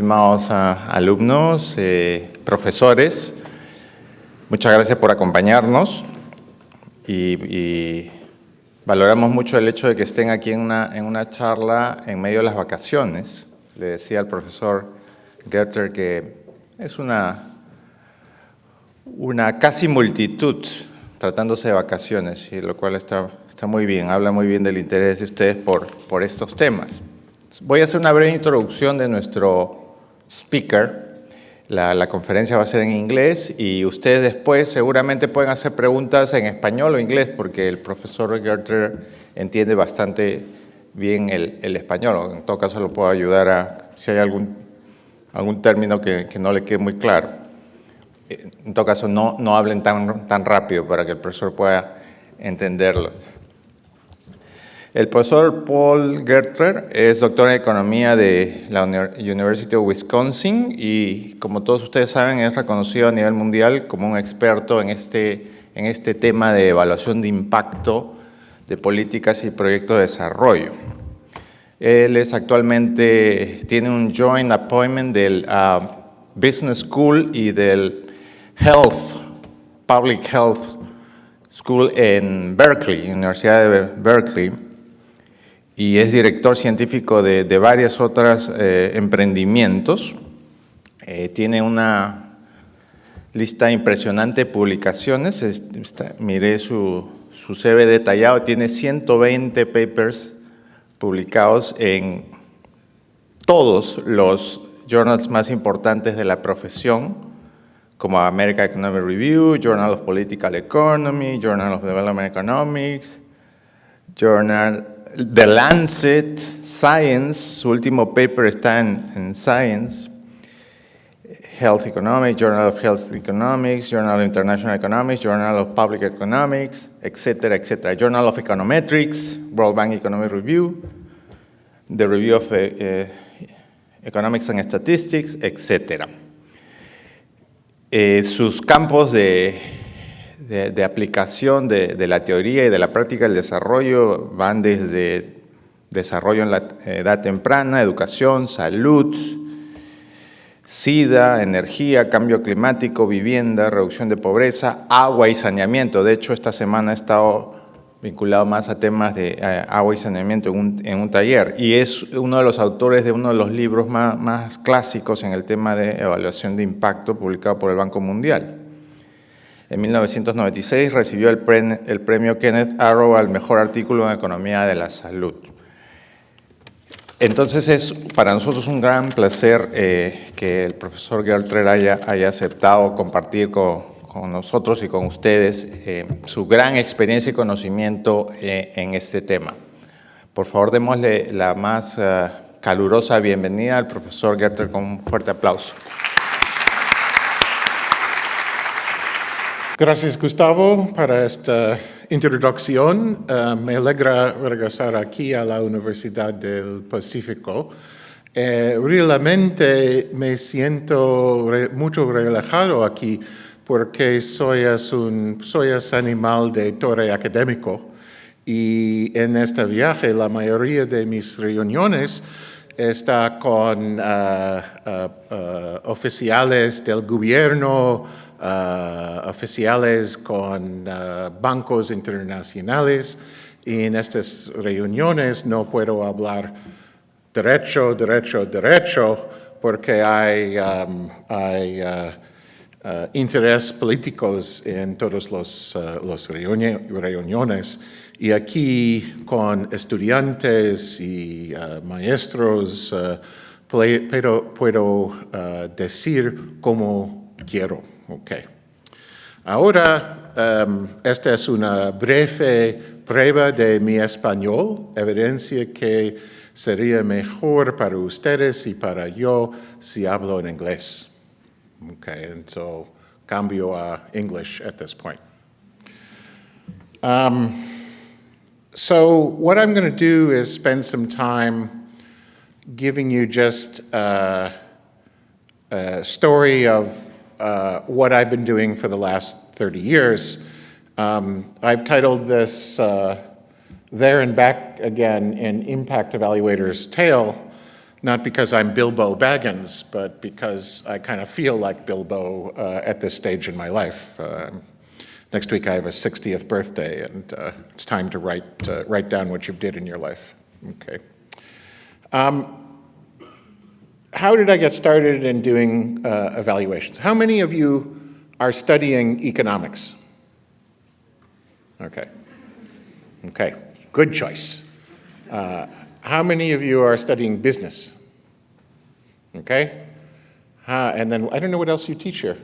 estimados alumnos, profesores, muchas gracias por acompañarnos y valoramos mucho el hecho de que estén aquí en una charla en medio de las vacaciones. Le decía al profesor Gertler que es una casi multitud tratándose de vacaciones, y lo cual está muy bien, habla muy bien del interés de ustedes por estos temas. Voy a hacer una breve introducción de nuestro speaker. La conferencia va a ser en inglés y ustedes después seguramente pueden hacer preguntas en español o inglés porque el profesor Gertler entiende bastante bien el español. En todo caso lo puedo ayudar si hay algún término que no le quede muy claro. En todo caso no hablen tan rápido para que el profesor pueda entenderlo. El profesor Paul Gertler es doctor en Economía de la University of Wisconsin y, como todos ustedes saben, es reconocido a nivel mundial como un experto en este tema de evaluación de impacto de políticas y proyectos de desarrollo. Él tiene un joint appointment del Business School y del Public Health School en Berkeley, Universidad de Berkeley, y es director científico de varias otras emprendimientos. Tiene una lista impresionante de publicaciones. Miré su CV detallado, tiene 120 papers publicados en todos los journals más importantes de la profesión, como American Economic Review, Journal of Political Economy, Journal of Development Economics, The Lancet, Science, su último paper está en Science, Health Economics, Journal of Health Economics, Journal of International Economics, Journal of Public Economics, etcétera, etcétera. Journal of Econometrics, World Bank Economic Review, The Review of Economics and Statistics, etcétera. Sus campos de aplicación de la teoría y de la práctica del desarrollo van desde desarrollo en la edad temprana, educación, salud, SIDA, energía, cambio climático, vivienda, reducción de pobreza, agua y saneamiento. De hecho, esta semana he estado vinculado más a temas de agua y saneamiento en un taller, y es uno de los autores de uno de los libros más clásicos en el tema de evaluación de impacto publicado por el Banco Mundial. En 1996 recibió el premio Kenneth Arrow al mejor artículo en economía de la salud. Entonces es para nosotros un gran placer que el profesor Gertler haya aceptado compartir con nosotros y con ustedes su gran experiencia y conocimiento en este tema. Por favor, démosle la más calurosa bienvenida al profesor Gertler con un fuerte aplauso. Gracias, Gustavo, para esta introducción. Me alegra regresar aquí a la Universidad del Pacífico. Realmente me siento mucho relajado aquí porque soy animal de torre académico, y en este viaje la mayoría de mis reuniones está con oficiales del gobierno, oficiales con bancos internacionales, y en estas reuniones no puedo hablar derecho, porque hay interés políticos en todas las reuniones, y aquí con estudiantes y maestros puedo decir como quiero. Okay. Ahora, esta es una breve prueba de mi español, evidencia que sería mejor para ustedes y para yo si hablo en inglés. Okay, and so cambio a English at this point. So what I'm going to do is spend some time giving you just a story of what I've been doing for the last 30 years. I've titled this There and Back Again, an Impact Evaluator's Tale. not because I'm Bilbo Baggins, but because I kind of feel like Bilbo at this stage in my life. Next week I have a 60th birthday, and it's time to write down what you did in your life. Okay. How did I get started in doing evaluations? How many of you are studying economics? Okay. Okay, good choice. How many of you are studying business? Okay. And then I don't know what else you teach here.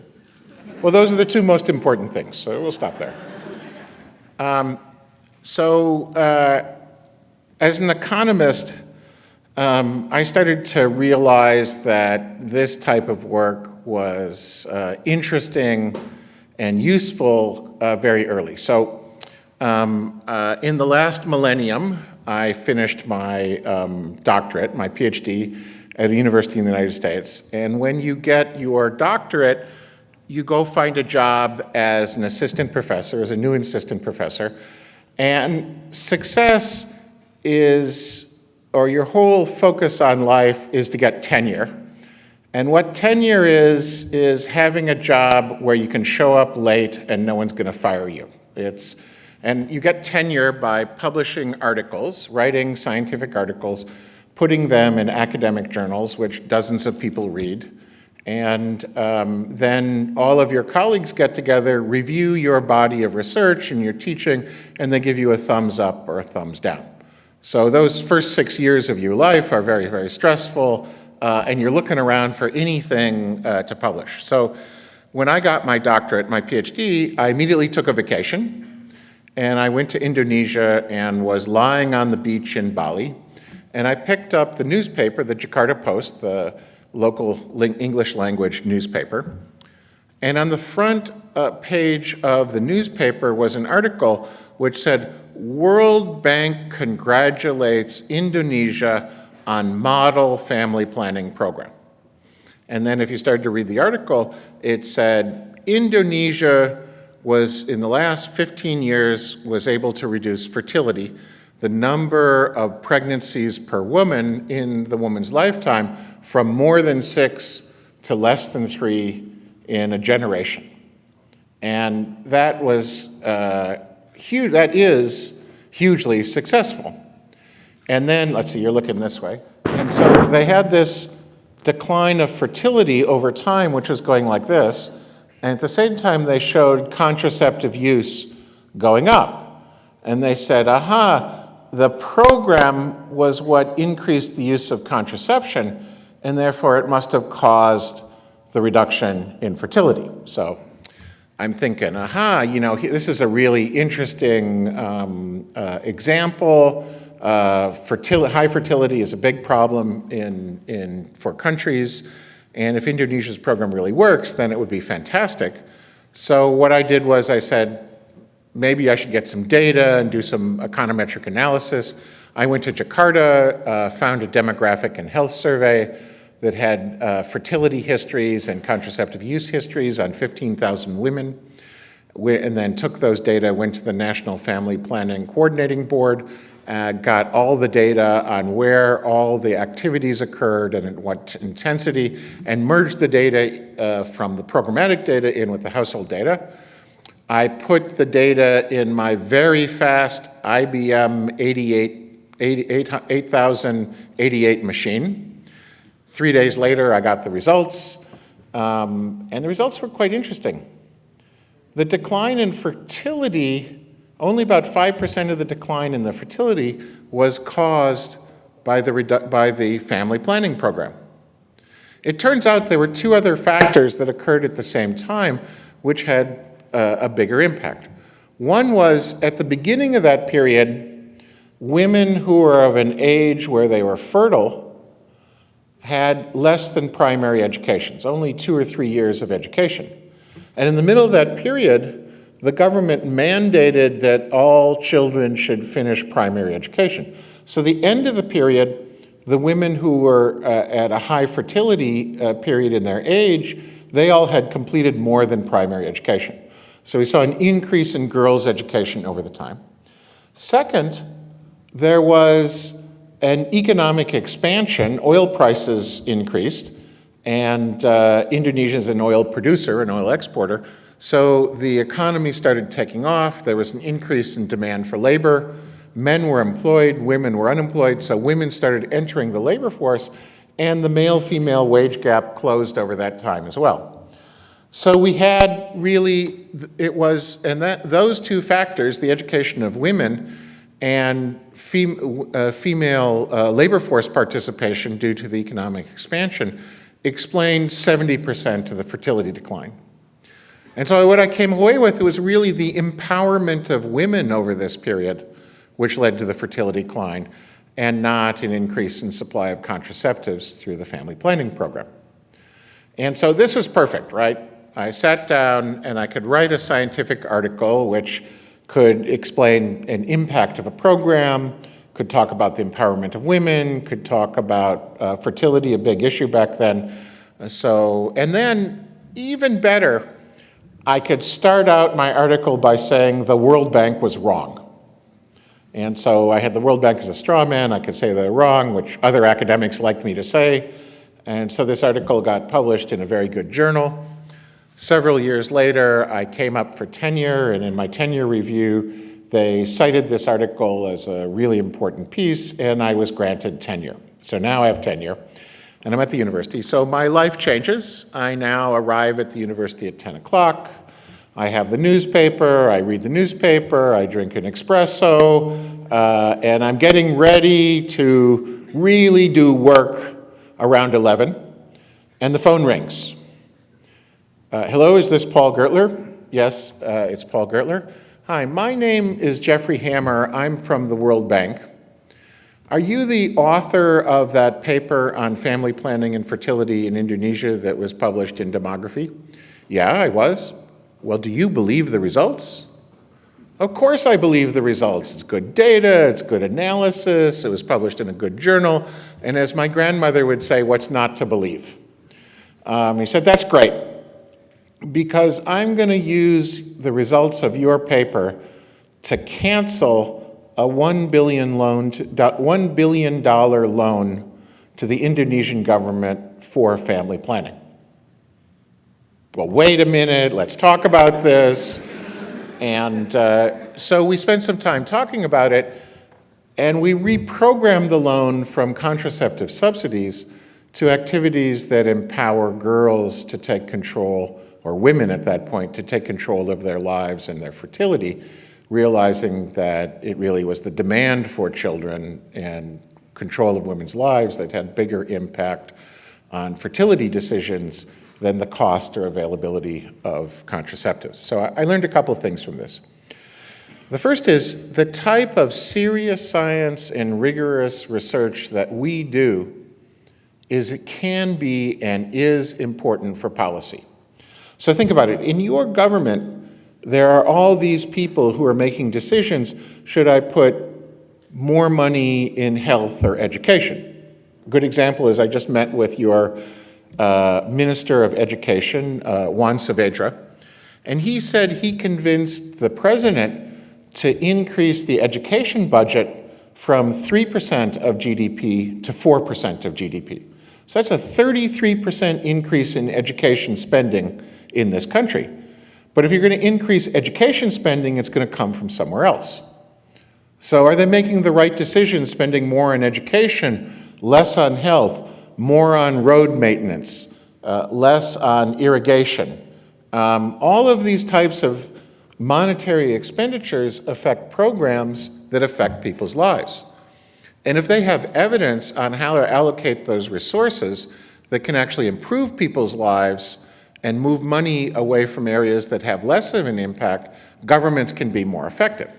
Well, those are the two most important things, so we'll stop there. As an economist, I started to realize that this type of work was interesting and useful very early. So in the last millennium, I finished my doctorate, my PhD, at a university in the United States. And when you get your doctorate, you go find a job as an assistant professor, as a new assistant professor. And success is, or your whole focus on life is to get tenure. And what tenure is having a job where you can show up late and no one's gonna fire you. And you get tenure by publishing articles, writing scientific articles, putting them in academic journals, which dozens of people read. And then all of your colleagues get together, review your body of research and your teaching, and they give you a thumbs up or a thumbs down. So those first 6 years of your life are very, very stressful, and you're looking around for anything to publish. So when I got my doctorate, my PhD, I immediately took a vacation, and I went to Indonesia and was lying on the beach in Bali, and I picked up the newspaper, the Jakarta Post, the local English language newspaper. And on the front page of the newspaper was an article which said, World Bank congratulates Indonesia on model family planning program. And then if you started to read the article, it said, Indonesia was, in the last 15 years, was able to reduce fertility, the number of pregnancies per woman in the woman's lifetime, from more than 6 to less than 3 in a generation. And that was huge. That is hugely successful. And then, let's see, you're looking this way. And so they had this decline of fertility over time, which was going like this. And at the same time, they showed contraceptive use going up. And they said, aha, the program was what increased the use of contraception, and therefore it must have caused the reduction in fertility. So I'm thinking, aha, this is a really interesting example. High fertility is a big problem for countries, and if Indonesia's program really works, then it would be fantastic. So what I did was I said, maybe I should get some data and do some econometric analysis. I went to Jakarta, found a demographic and health survey that had fertility histories and contraceptive use histories on 15,000 women, and then took those data, went to the National Family Planning Coordinating Board, got all the data on where all the activities occurred and at what intensity, and merged the data from the programmatic data in with the household data. I put the data in my very fast IBM 8088 machine. 3 days later, I got the results, and the results were quite interesting. The decline in fertility, only about 5% of the decline in the fertility was caused by the family planning program. It turns out there were 2 other factors that occurred at the same time which had a bigger impact. One was, at the beginning of that period, women who were of an age where they were fertile had less than primary educations, only 2 or 3 years of education. And in the middle of that period, the government mandated that all children should finish primary education. So the end of the period, the women who were at a high fertility period in their age, they all had completed more than primary education. So we saw an increase in girls' education over the time. Second, there was and economic expansion, oil prices increased, and Indonesia is an oil producer, an oil exporter, so the economy started taking off. There was an increase in demand for labor. Men were employed, women were unemployed, so women started entering the labor force, and the male-female wage gap closed over that time as well. So we had really, those two factors, the education of women and female labor force participation due to the economic expansion, explained 70% of the fertility decline. And so what I came away with was really the empowerment of women over this period, which led to the fertility decline, and not an increase in supply of contraceptives through the family planning program. And so this was perfect, right? I sat down and I could write a scientific article which could explain an impact of a program, could talk about the empowerment of women, could talk about fertility, a big issue back then. And then even better, I could start out my article by saying the World Bank was wrong. And so I had the World Bank as a straw man. I could say they're wrong, which other academics liked me to say. And so this article got published in a very good journal. Several years later, I came up for tenure, and in my tenure review, they cited this article as a really important piece, and I was granted tenure. So now I have tenure, and I'm at the university. So my life changes. I now arrive at the university at 10 o'clock. I have the newspaper, I read the newspaper, I drink an espresso, and I'm getting ready to really do work around 11, and the phone rings. Hello, is this Paul Gertler? Yes, it's Paul Gertler. Hi, my name is Jeffrey Hammer. I'm from the World Bank. Are you the author of that paper on family planning and fertility in Indonesia that was published in Demography? Yeah, I was. Well, do you believe the results? Of course I believe the results. It's good data, it's good analysis, it was published in a good journal, and as my grandmother would say, what's not to believe? He said, that's great, because I'm going to use the results of your paper to cancel a $1 billion loan to the Indonesian government for family planning. Well, wait a minute, let's talk about this. And so we spent some time talking about it, and we reprogrammed the loan from contraceptive subsidies to activities that empower girls to take control, or women at that point, to take control of their lives and their fertility, realizing that it really was the demand for children and control of women's lives that had bigger impact on fertility decisions than the cost or availability of contraceptives. So I learned a couple of things from this. The first is the type of serious science and rigorous research that we do it can be and is important for policy. So think about it. In your government, there are all these people who are making decisions. Should I put more money in health or education? A good example is I just met with your Minister of Education, Juan Saavedra, and he said he convinced the president to increase the education budget from 3% of GDP to 4% of GDP. So that's a 33% increase in education spending in this country. But if you're going to increase education spending, it's going to come from somewhere else. So are they making the right decision, spending more on education, less on health, more on road maintenance, less on irrigation? All of these types of monetary expenditures affect programs that affect people's lives. And if they have evidence on how to allocate those resources that can actually improve people's lives and move money away from areas that have less of an impact, governments can be more effective.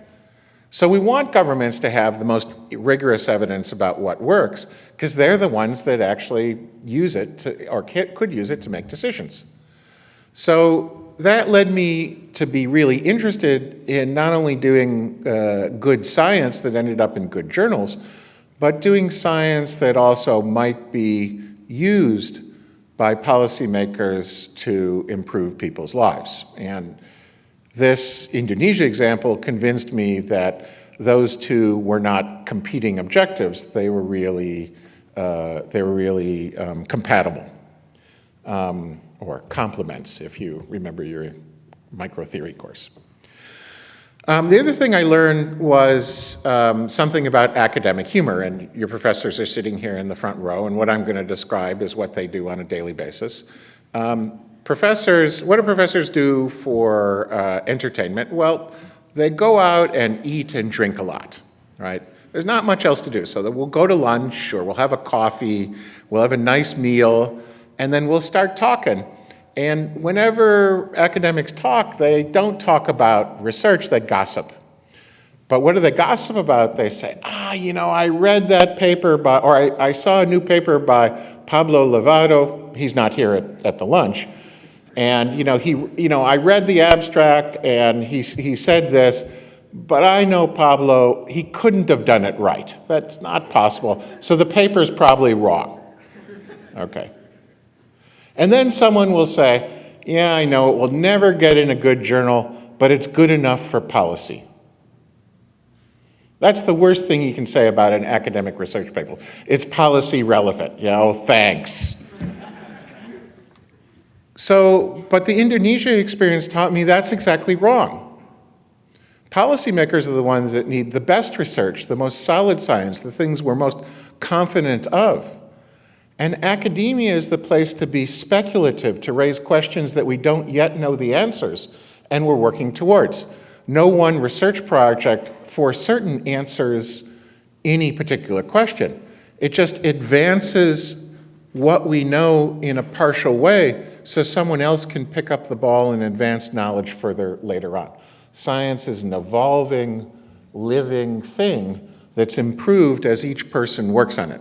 So we want governments to have the most rigorous evidence about what works, because they're the ones that actually use it or could use it to make decisions. So that led me to be really interested in not only doing good science that ended up in good journals, but doing science that also might be used by policymakers to improve people's lives. And this Indonesia example convinced me that those two were not competing objectives. They were really compatible, or complements, if you remember your microtheory course. The other thing I learned was something about academic humor, and your professors are sitting here in the front row, and what I'm going to describe is what they do on a daily basis. What do professors do for entertainment? Well, they go out and eat and drink a lot, right? There's not much else to do, so that we'll go to lunch, or we'll have a coffee, we'll have a nice meal, and then we'll start talking. And whenever academics talk, they don't talk about research, they gossip. But what do they gossip about? They say, I read that paper or I saw a new paper by Pablo Levado. He's not here at the lunch. And, I read the abstract and he said this, but I know Pablo, he couldn't have done it right. That's not possible. So the paper's probably wrong. Okay. And then someone will say, yeah, I know it will never get in a good journal, but it's good enough for policy. That's the worst thing you can say about an academic research paper. It's policy relevant, thanks. But the Indonesia experience taught me that's exactly wrong. Policymakers are the ones that need the best research, the most solid science, the things we're most confident of. And academia is the place to be speculative, to raise questions that we don't yet know the answers, and we're working towards. No one research project for certain answers any particular question. It just advances what we know in a partial way so someone else can pick up the ball and advance knowledge further later on. Science is an evolving, living thing that's improved as each person works on it.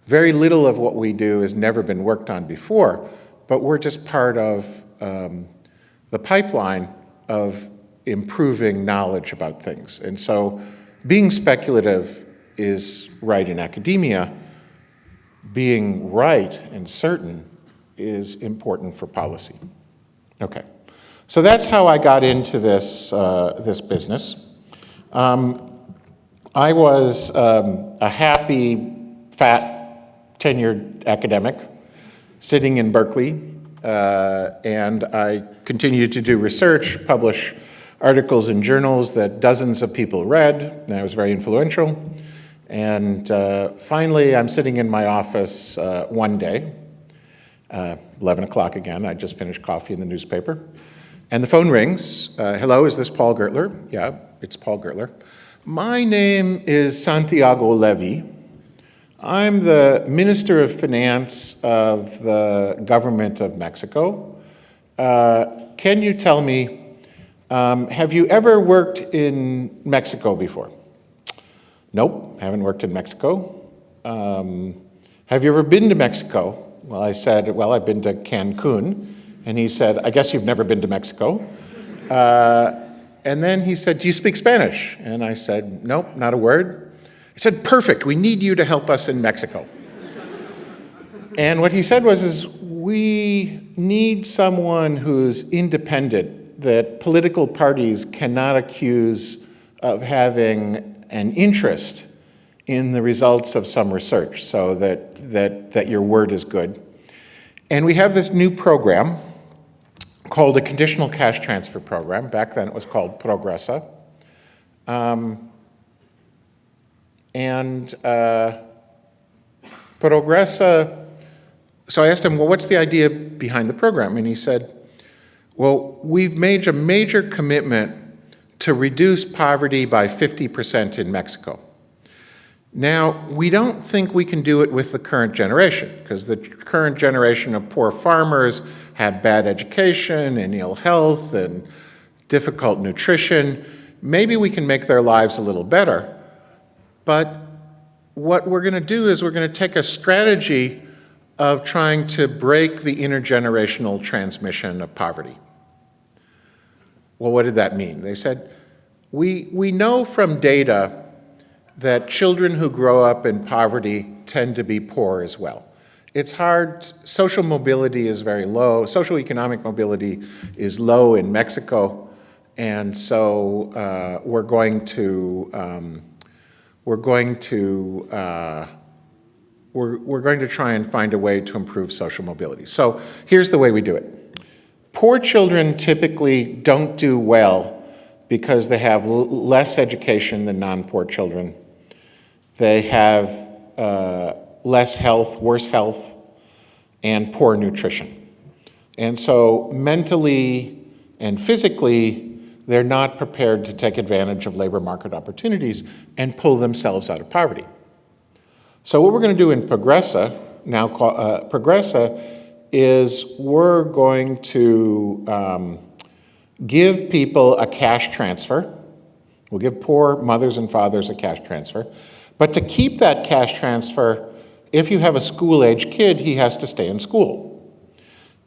Very little of what we do has never been worked on before, but we're just part of the pipeline of improving knowledge about things. And so being speculative is right in academia. Being right and certain is important for policy. Okay, so that's how I got into this business. I was a happy, fat, tenured academic sitting in Berkeley, and I continued to do research, publish articles in journals that dozens of people read, and I was very influential. And finally, I'm sitting in my office one day, 11 o'clock again, I just finished coffee in the newspaper, and the phone rings. Hello, is this Paul Gertler? Yeah, it's Paul Gertler. My name is Santiago Levy. I'm the Minister of Finance of the government of Mexico. Can you tell me, have you ever worked in Mexico before? Nope, haven't worked in Mexico. Have you ever been to Mexico? Well, I said, well, I've been to Cancun. And he said, I guess you've never been to Mexico. And then he said, do you speak Spanish? And I said, nope, not a word. He said, perfect, we need you to help us in Mexico. And what he said was, we need someone who's independent, that political parties cannot accuse of having an interest in the results of some research, so that your word is good. And we have this new program called a Conditional Cash Transfer Program. Back then it was called Progresa. Progresa, so I asked him, well, what's the idea behind the program? And he said, well, we've made a major commitment to reduce poverty by 50% in Mexico. Now, we don't think we can do it with the current generation, because the current generation of poor farmers have bad education and ill health and difficult nutrition. Maybe we can make their lives a little better. But what we're going to do is we're going to take a strategy of trying to break the intergenerational transmission of poverty. Well, what did that mean? They said, we know from data that children who grow up in poverty tend to be poor as well. It's hard, social mobility is very low, social economic mobility is low in Mexico, And so we're going to try and find a way to improve social mobility. So here's the way we do it. Poor children typically don't do well because they have less education than non-poor children. They have less health, worse health, and poor nutrition. And so mentally and physically, they're not prepared to take advantage of labor market opportunities and pull themselves out of poverty. So what we're going to do in Progressa, now Progressa, is we're going to give people a cash transfer. We'll give poor mothers and fathers a cash transfer. But to keep that cash transfer, if you have a school-age kid, he has to stay in school.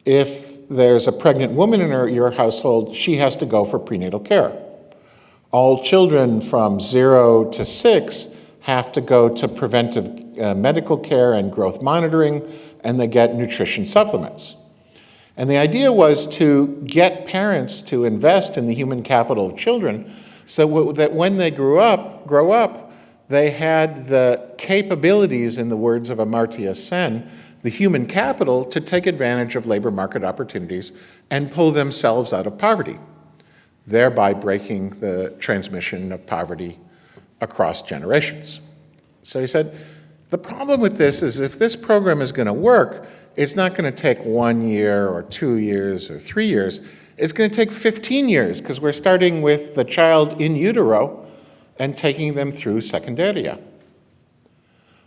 If there's a pregnant woman in your household, she has to go for prenatal care. All children from 0 to 6 have to go to preventive medical care and growth monitoring, and they get nutrition supplements. And the idea was to get parents to invest in the human capital of children so that when they grow up, they had the capabilities, in the words of Amartya Sen, the human capital to take advantage of labor market opportunities and pull themselves out of poverty, thereby breaking the transmission of poverty across generations. So he said, the problem with this is if this program is going to work, it's not going to take 1 year or 2 years or 3 years. It's going to take 15 years because we're starting with the child in utero and taking them through secundaria.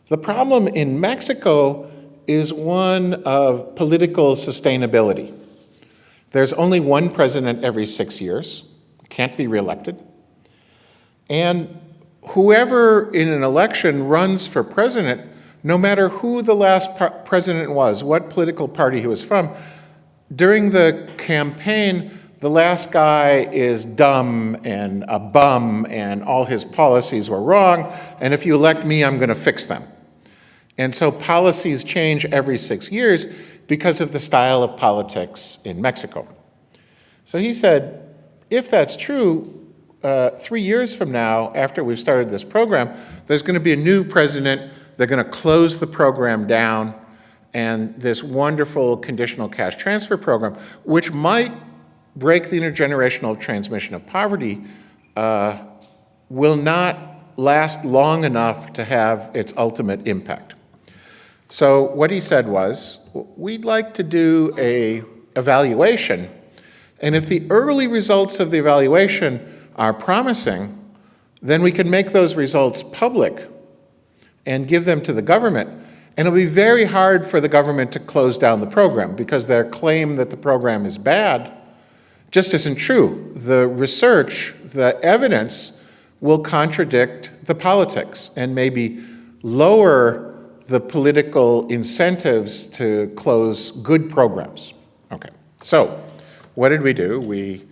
The problem in Mexico is one of political sustainability. There's only one president every 6 years, can't be reelected. And whoever in an election runs for president, no matter who the last president was, what political party he was from, during the campaign, the last guy is dumb and a bum and all his policies were wrong, and if you elect me, I'm going to fix them. And so policies change every 6 years because of the style of politics in Mexico. So he said, if that's true, 3 years from now, after we've started this program, there's going to be a new president. They're going to close the program down, and this wonderful conditional cash transfer program, which might break the intergenerational transmission of poverty, will not last long enough to have its ultimate impact. So what he said was, we'd like to do an evaluation, and if the early results of the evaluation are promising, then we can make those results public and give them to the government. And it'll be very hard for the government to close down the program because their claim that the program is bad just isn't true. The research, the evidence will contradict the politics and maybe lower the political incentives to close good programs. Okay, so what did we do? We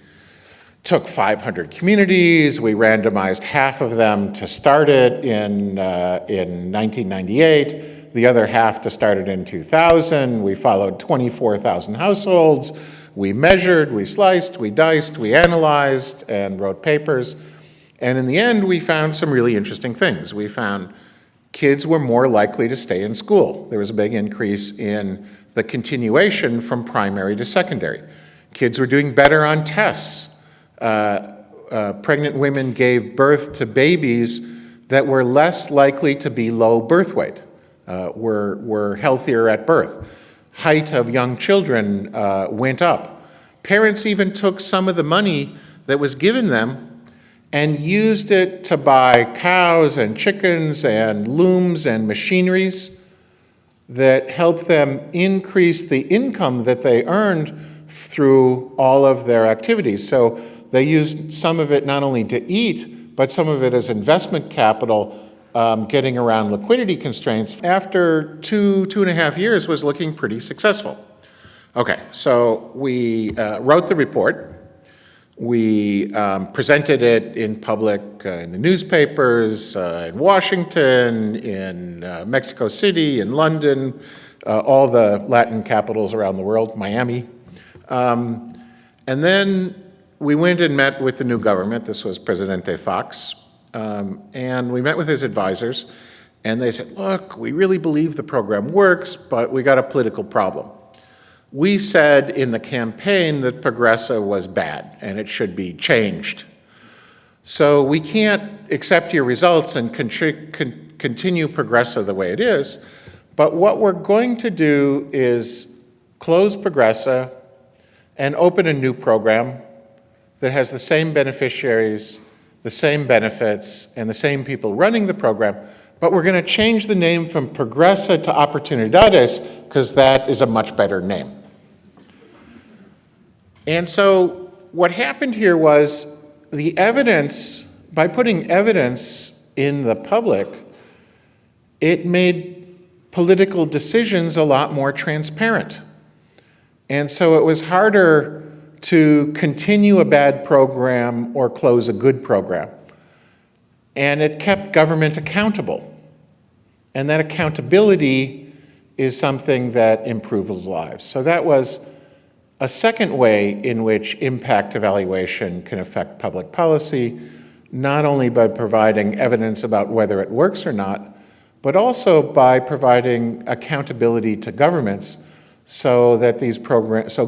took 500 communities, we randomized half of them to start it in 1998, the other half to start it in 2000. We followed 24,000 households. We measured, we sliced, we diced, we analyzed, and wrote papers. And in the end, we found some really interesting things. We found kids were more likely to stay in school. There was a big increase in the continuation from primary to secondary. Kids were doing better on tests. Pregnant women gave birth to babies that were less likely to be low birth weight, were healthier at birth. Height of young children went up. Parents even took some of the money that was given them and used it to buy cows and chickens and looms and machineries that helped them increase the income that they earned through all of their activities. So they used some of it not only to eat, but some of it as investment capital, getting around liquidity constraints. After 2.5 years was looking pretty successful. Okay, so we wrote the report. We presented it in public in the newspapers, in Washington, in Mexico City, in London, all the Latin capitals around the world, Miami. And then we went and met with the new government. This was Presidente Fox. And we met with his advisors, and they said, look, we really believe the program works, but we got a political problem. We said in the campaign that Progressa was bad and it should be changed. So we can't accept your results and continue Progressa the way it is, but what we're going to do is close Progressa and open a new program that has the same beneficiaries, the same benefits, and the same people running the program, but we're going to change the name from Progressa to Oportunidades because that is a much better name. And so what happened here was the evidence, by putting evidence in the public, it made political decisions a lot more transparent. And so it was harder to continue a bad program or close a good program. And it kept government accountable. And that accountability is something that improves lives. So that was a second way in which impact evaluation can affect public policy, not only by providing evidence about whether it works or not, but also by providing accountability to governments so that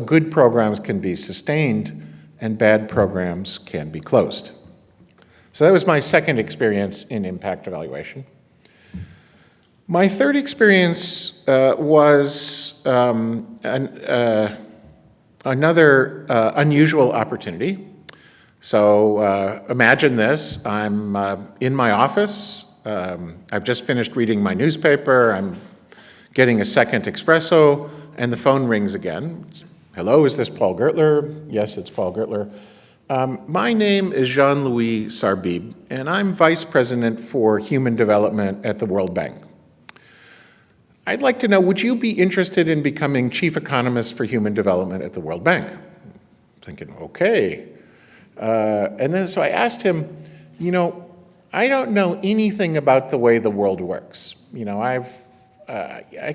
good programs can be sustained and bad programs can be closed. So that was my second experience in impact evaluation. My third experience was another unusual opportunity. So imagine this, I'm in my office, I've just finished reading my newspaper, I'm getting a second espresso, and the phone rings again. Hello, is this Paul Gertler? Yes, it's Paul Gertler. My name is Jean-Louis Sarbib, and I'm Vice President for Human Development at the World Bank. I'd like to know, would you be interested in becoming Chief Economist for Human Development at the World Bank? I'm thinking, okay. And then so I asked him, you know, I don't know anything about the way the world works. You know, I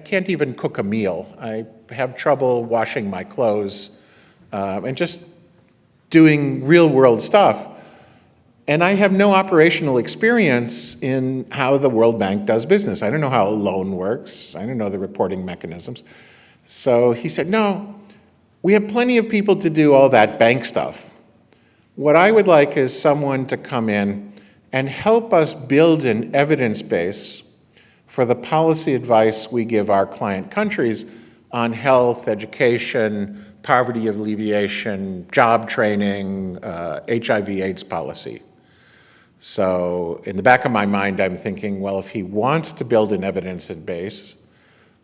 can't even cook a meal. I have trouble washing my clothes and just doing real world stuff. And I have no operational experience in how the World Bank does business. I don't know how a loan works. I don't know the reporting mechanisms. So he said, no, we have plenty of people to do all that bank stuff. What I would like is someone to come in and help us build an evidence base for the policy advice we give our client countries on health, education, poverty alleviation, job training, HIV/AIDS policy. So in the back of my mind, I'm thinking, well, if he wants to build an evidence base,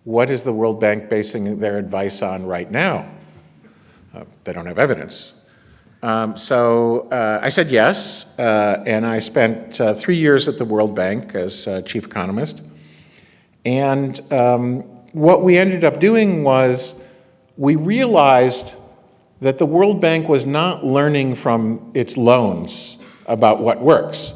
what is the World Bank basing their advice on right now? They don't have evidence. So I said yes, and I spent 3 years at the World Bank as chief economist. And what we ended up doing was we realized that the World Bank was not learning from its loans about what works.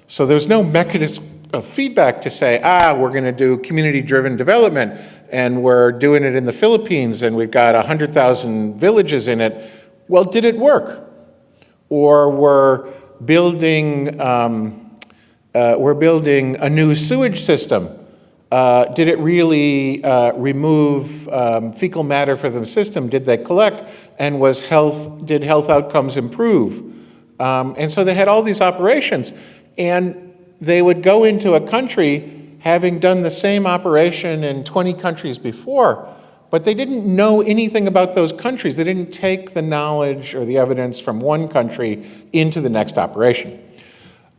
So there's no mechanism of feedback to say, we're going to do community-driven development, and we're doing it in the Philippines, and we've got 100,000 villages in it. Well, did it work? Or we're building a new sewage system. Did it really remove fecal matter from the system? Did they collect? And did health outcomes improve? And so they had all these operations. And they would go into a country having done the same operation in 20 countries before, but they didn't know anything about those countries. They didn't take the knowledge or the evidence from one country into the next operation.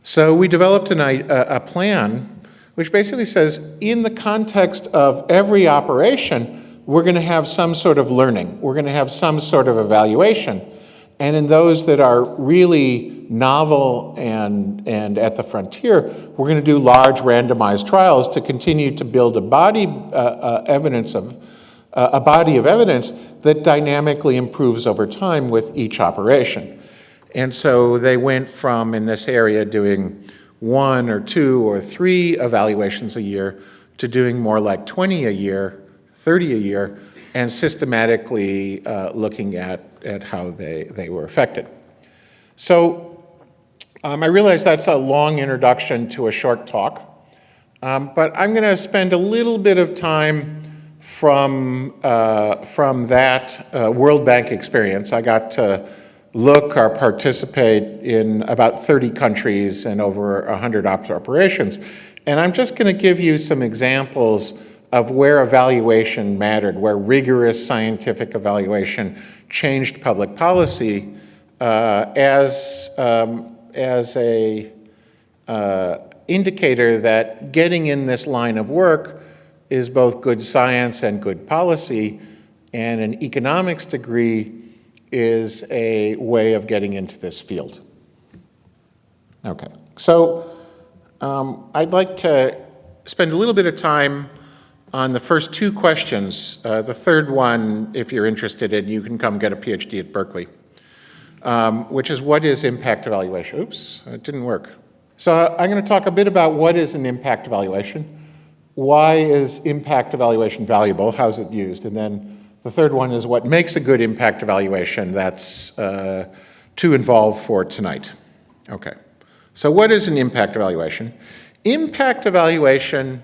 So we developed a plan which basically says, in the context of every operation, we're going to have some sort of learning. We're going to have some sort of evaluation. And in those that are really novel and at the frontier, we're going to do large randomized trials to continue to build a body of evidence that dynamically improves over time with each operation. And so they went from, in this area, doing 1 or 2 or 3 evaluations a year to doing more like 20 a year, 30 a year, and systematically looking at how they were affected. So I realize that's a long introduction to a short talk, but I'm going to spend a little bit of time from that World Bank experience. I got to look or participate in about 30 countries and over 100 operations. And I'm just going to give you some examples of where evaluation mattered, where rigorous scientific evaluation changed public policy as a indicator that getting in this line of work is both good science and good policy, and an economics degree is a way of getting into this field. Okay, so I'd like to spend a little bit of time on the first two questions. The third one, if you're interested in, you can come get a PhD at Berkeley, which is what is impact evaluation? Oops, it didn't work. So I'm going to talk a bit about what is an impact evaluation, why is impact evaluation valuable, how's it used, and then the third one is what makes a good impact evaluation. That's too involved for tonight. Okay, so what is an impact evaluation? Impact evaluation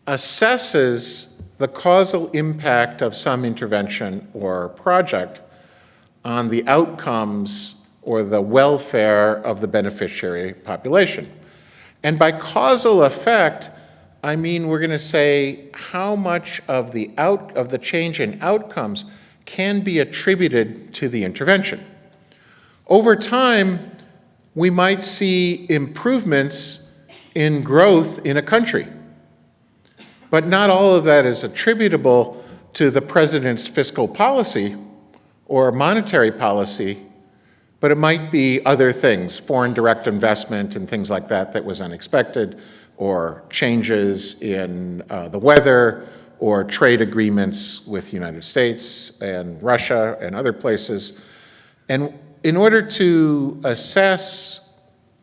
assesses the causal impact of some intervention or project on the outcomes or the welfare of the beneficiary population. And by causal effect, I mean we're going to say how much of the change in outcomes can be attributed to the intervention. Over time, we might see improvements in growth in a country, but not all of that is attributable to the president's fiscal policy or monetary policy, but it might be other things, foreign direct investment and things like that that was unexpected, or changes in the weather, or trade agreements with the United States and Russia and other places. And in order to assess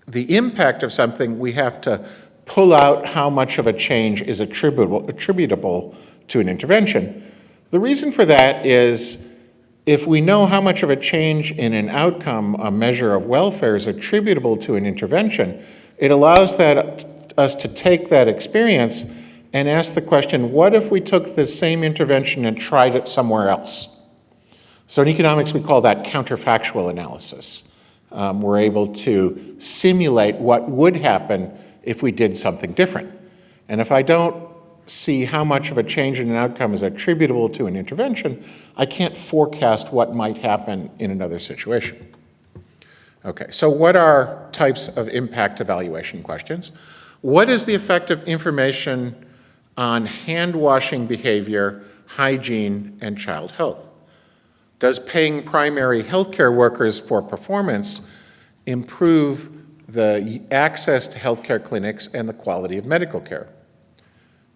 the impact of something, we have to pull out how much of a change is attributable to an intervention. The reason for that is if we know how much of a change in an outcome, a measure of welfare, is attributable to an intervention, it allows us to take that experience and ask the question, what if we took the same intervention and tried it somewhere else? So in economics, we call that counterfactual analysis. We're able to simulate what would happen if we did something different. And if I don't see how much of a change in an outcome is attributable to an intervention, I can't forecast what might happen in another situation. Okay, so what are types of impact evaluation questions? What is the effect of information on hand-washing behavior, hygiene, and child health? Does paying primary healthcare workers for performance improve the access to healthcare clinics and the quality of medical care?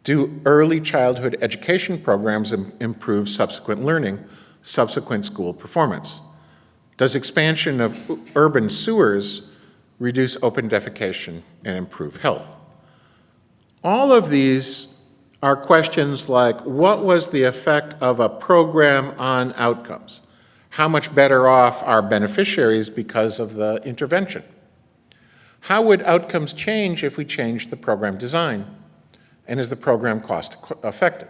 Do early childhood education programs improve subsequent learning, subsequent school performance? Does expansion of urban sewers reduce open defecation and improve health? All of these are questions like, what was the effect of a program on outcomes? How much better off are beneficiaries because of the intervention? How would outcomes change if we changed the program design? And is the program cost effective?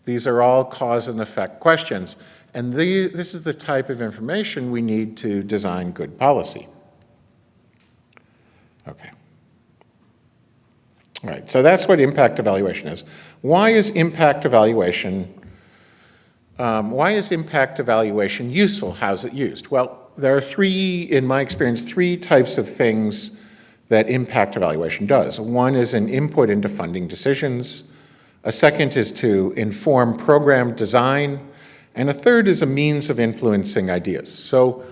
These are all cause and effect questions, and this is the type of information we need to design good policy. Okay. All right, so that's what impact evaluation is. Why is impact evaluation useful? How's it used? Well, there are in my experience, three types of things that impact evaluation does. One is an input into funding decisions. A second is to inform program design. And a third is a means of influencing ideas. So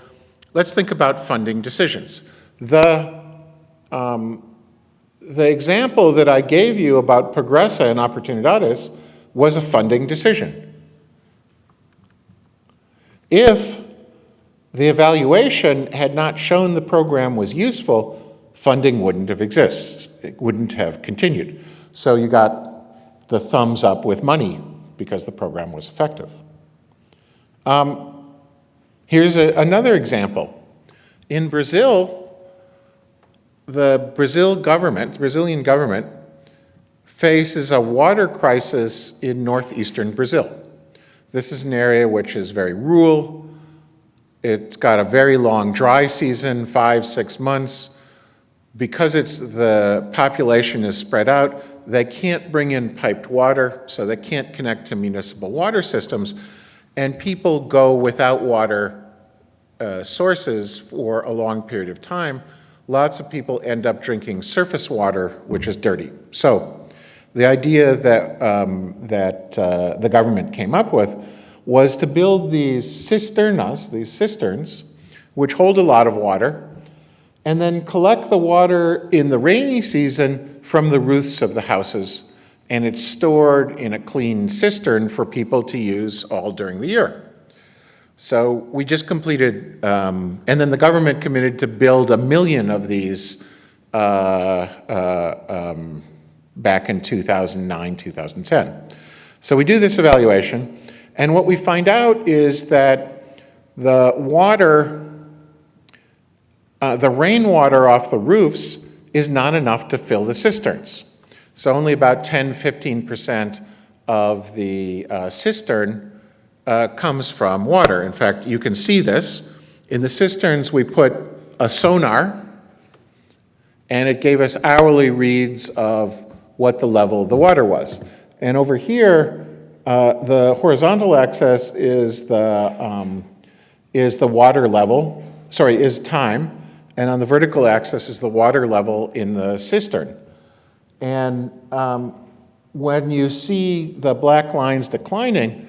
let's think about funding decisions. The example that I gave you about Progresa and Oportunidades was a funding decision. If the evaluation had not shown the program was useful, funding wouldn't have existed. It wouldn't have continued. So you got the thumbs up with money because the program was effective. Here's another example. In Brazil, the Brazilian government faces a water crisis in northeastern Brazil. This is an area which is very rural. It's got a very long dry season, 5-6 months. Because the population is spread out, they can't bring in piped water, so they can't connect to municipal water systems, and people go without water sources for a long period of time. Lots of people end up drinking surface water, which is dirty. So the idea that, the government came up with was to build these cisterns, which hold a lot of water, and then collect the water in the rainy season from the roofs of the houses, and it's stored in a clean cistern for people to use all during the year. So we just completed, and then the government committed to build 1 million of these back in 2009, 2010. So we do this evaluation, and what we find out is that the rainwater off the roofs is not enough to fill the cisterns. So only about 10-15% of the cistern comes from water. In fact, you can see this. In the cisterns, we put a sonar, and it gave us hourly reads of what the level of the water was. And over here, the horizontal axis is the water level, is time, and on the vertical axis is the water level in the cistern. And when you see the black lines declining,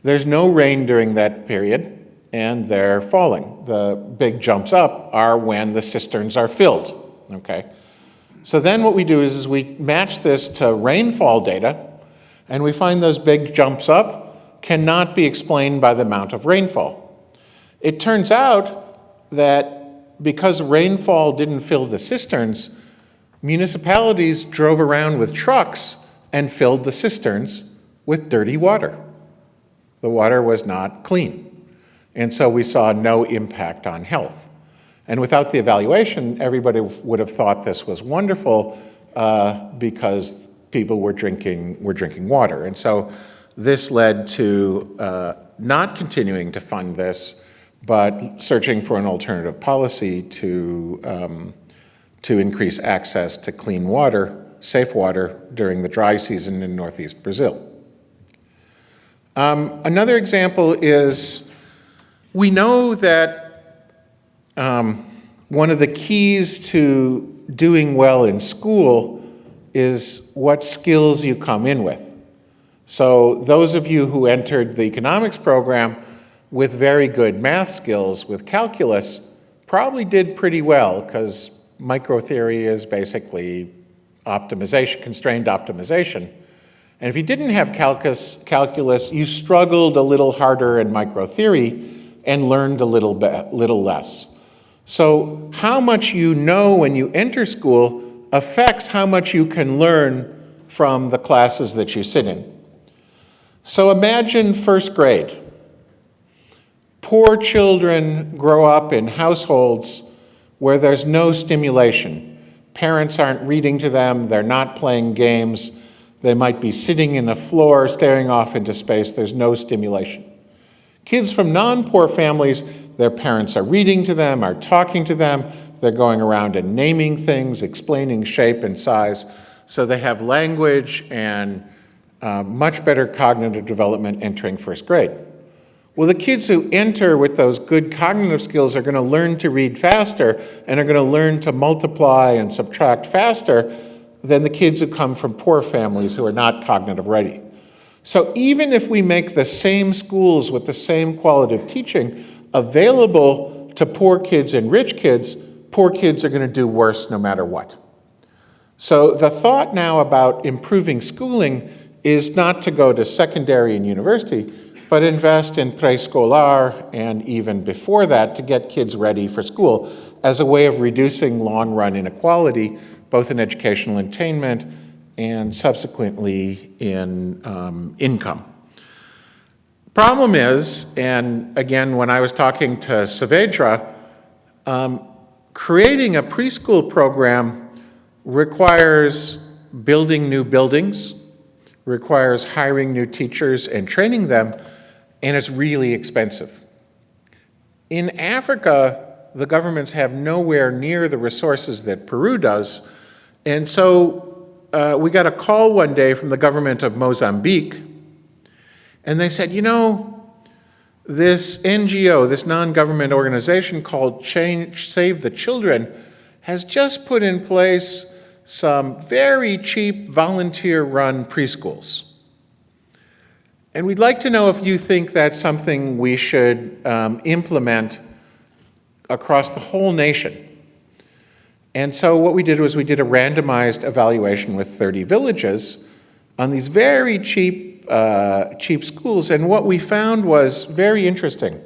there's no rain during that period, and they're falling. The big jumps up are when the cisterns are filled, okay? So then what we do is we match this to rainfall data, and we find those big jumps up cannot be explained by the amount of rainfall. It turns out that because rainfall didn't fill the cisterns, municipalities drove around with trucks and filled the cisterns with dirty water. The water was not clean. And so we saw no impact on health. And without the evaluation, everybody would have thought this was wonderful because people were drinking water. And so this led to not continuing to fund this, but searching for an alternative policy to increase access to clean water, safe water, during the dry season in Northeast Brazil. Another example is, we know that one of the keys to doing well in school is what skills you come in with. So those of you who entered the economics program with very good math skills with calculus probably did pretty well, because microtheory is basically optimization, constrained optimization. And if you didn't have calculus, you struggled a little harder in microtheory and learned a little less. So how much you know when you enter school affects how much you can learn from the classes that you sit in. So imagine first grade. Poor children grow up in households where there's no stimulation. Parents aren't reading to them, they're not playing games, they might be sitting in a floor staring off into space, there's no stimulation. Kids from non-poor families, their parents are reading to them, are talking to them, they're going around and naming things, explaining shape and size, so they have language and much better cognitive development entering first grade. Well, the kids who enter with those good cognitive skills are going to learn to read faster and are going to learn to multiply and subtract faster than the kids who come from poor families who are not cognitive ready. So even if we make the same schools with the same quality of teaching available to poor kids and rich kids, poor kids are going to do worse no matter what. So the thought now about improving schooling is not to go to secondary and university, but invest in preescolar and even before that to get kids ready for school as a way of reducing long-run inequality, both in educational attainment and subsequently in income. Problem is, and again, when I was talking to Saavedra, Creating a preschool program requires building new buildings, requires hiring new teachers and training them, and it's really expensive. In Africa, the governments have nowhere near the resources that Peru does, and so we got a call one day from the government of Mozambique, and they said, you know, this NGO, this non-government organization called Save the Children, has just put in place some very cheap volunteer-run preschools. And we'd like to know if you think that's something we should implement across the whole nation. And so what we did was we did a randomized evaluation with 30 villages on these very cheap schools, and what we found was very interesting.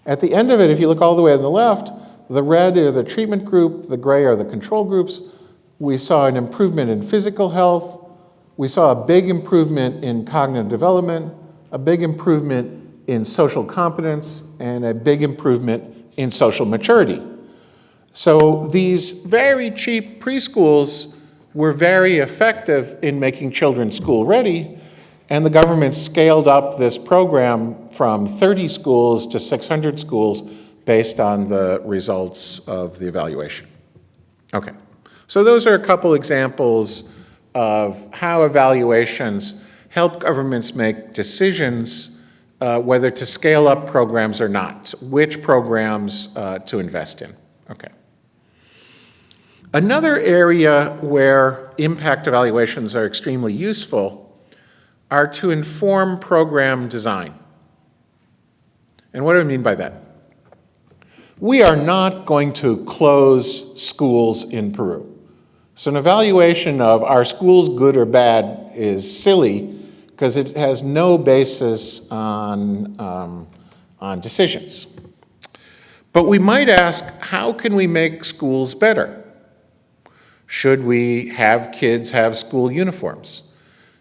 At the end of it, if you look all the way on the left, the red are the treatment group, the gray are the control groups. We saw an improvement in physical health. We saw a big improvement in cognitive development, a big improvement in social competence, and a big improvement in social maturity. So these very cheap preschools were very effective in making children school ready, and the government scaled up this program from 30 schools to 600 schools based on the results of the evaluation. Okay, so those are a couple examples of how evaluations help governments make decisions whether to scale up programs or not, which programs to invest in. Okay. Another area where impact evaluations are extremely useful are to inform program design. And what do I mean by that? We are not going to close schools in Peru. So an evaluation of are schools good or bad is silly because it has no basis on decisions. But we might ask, how can we make schools better? Should we have kids have school uniforms?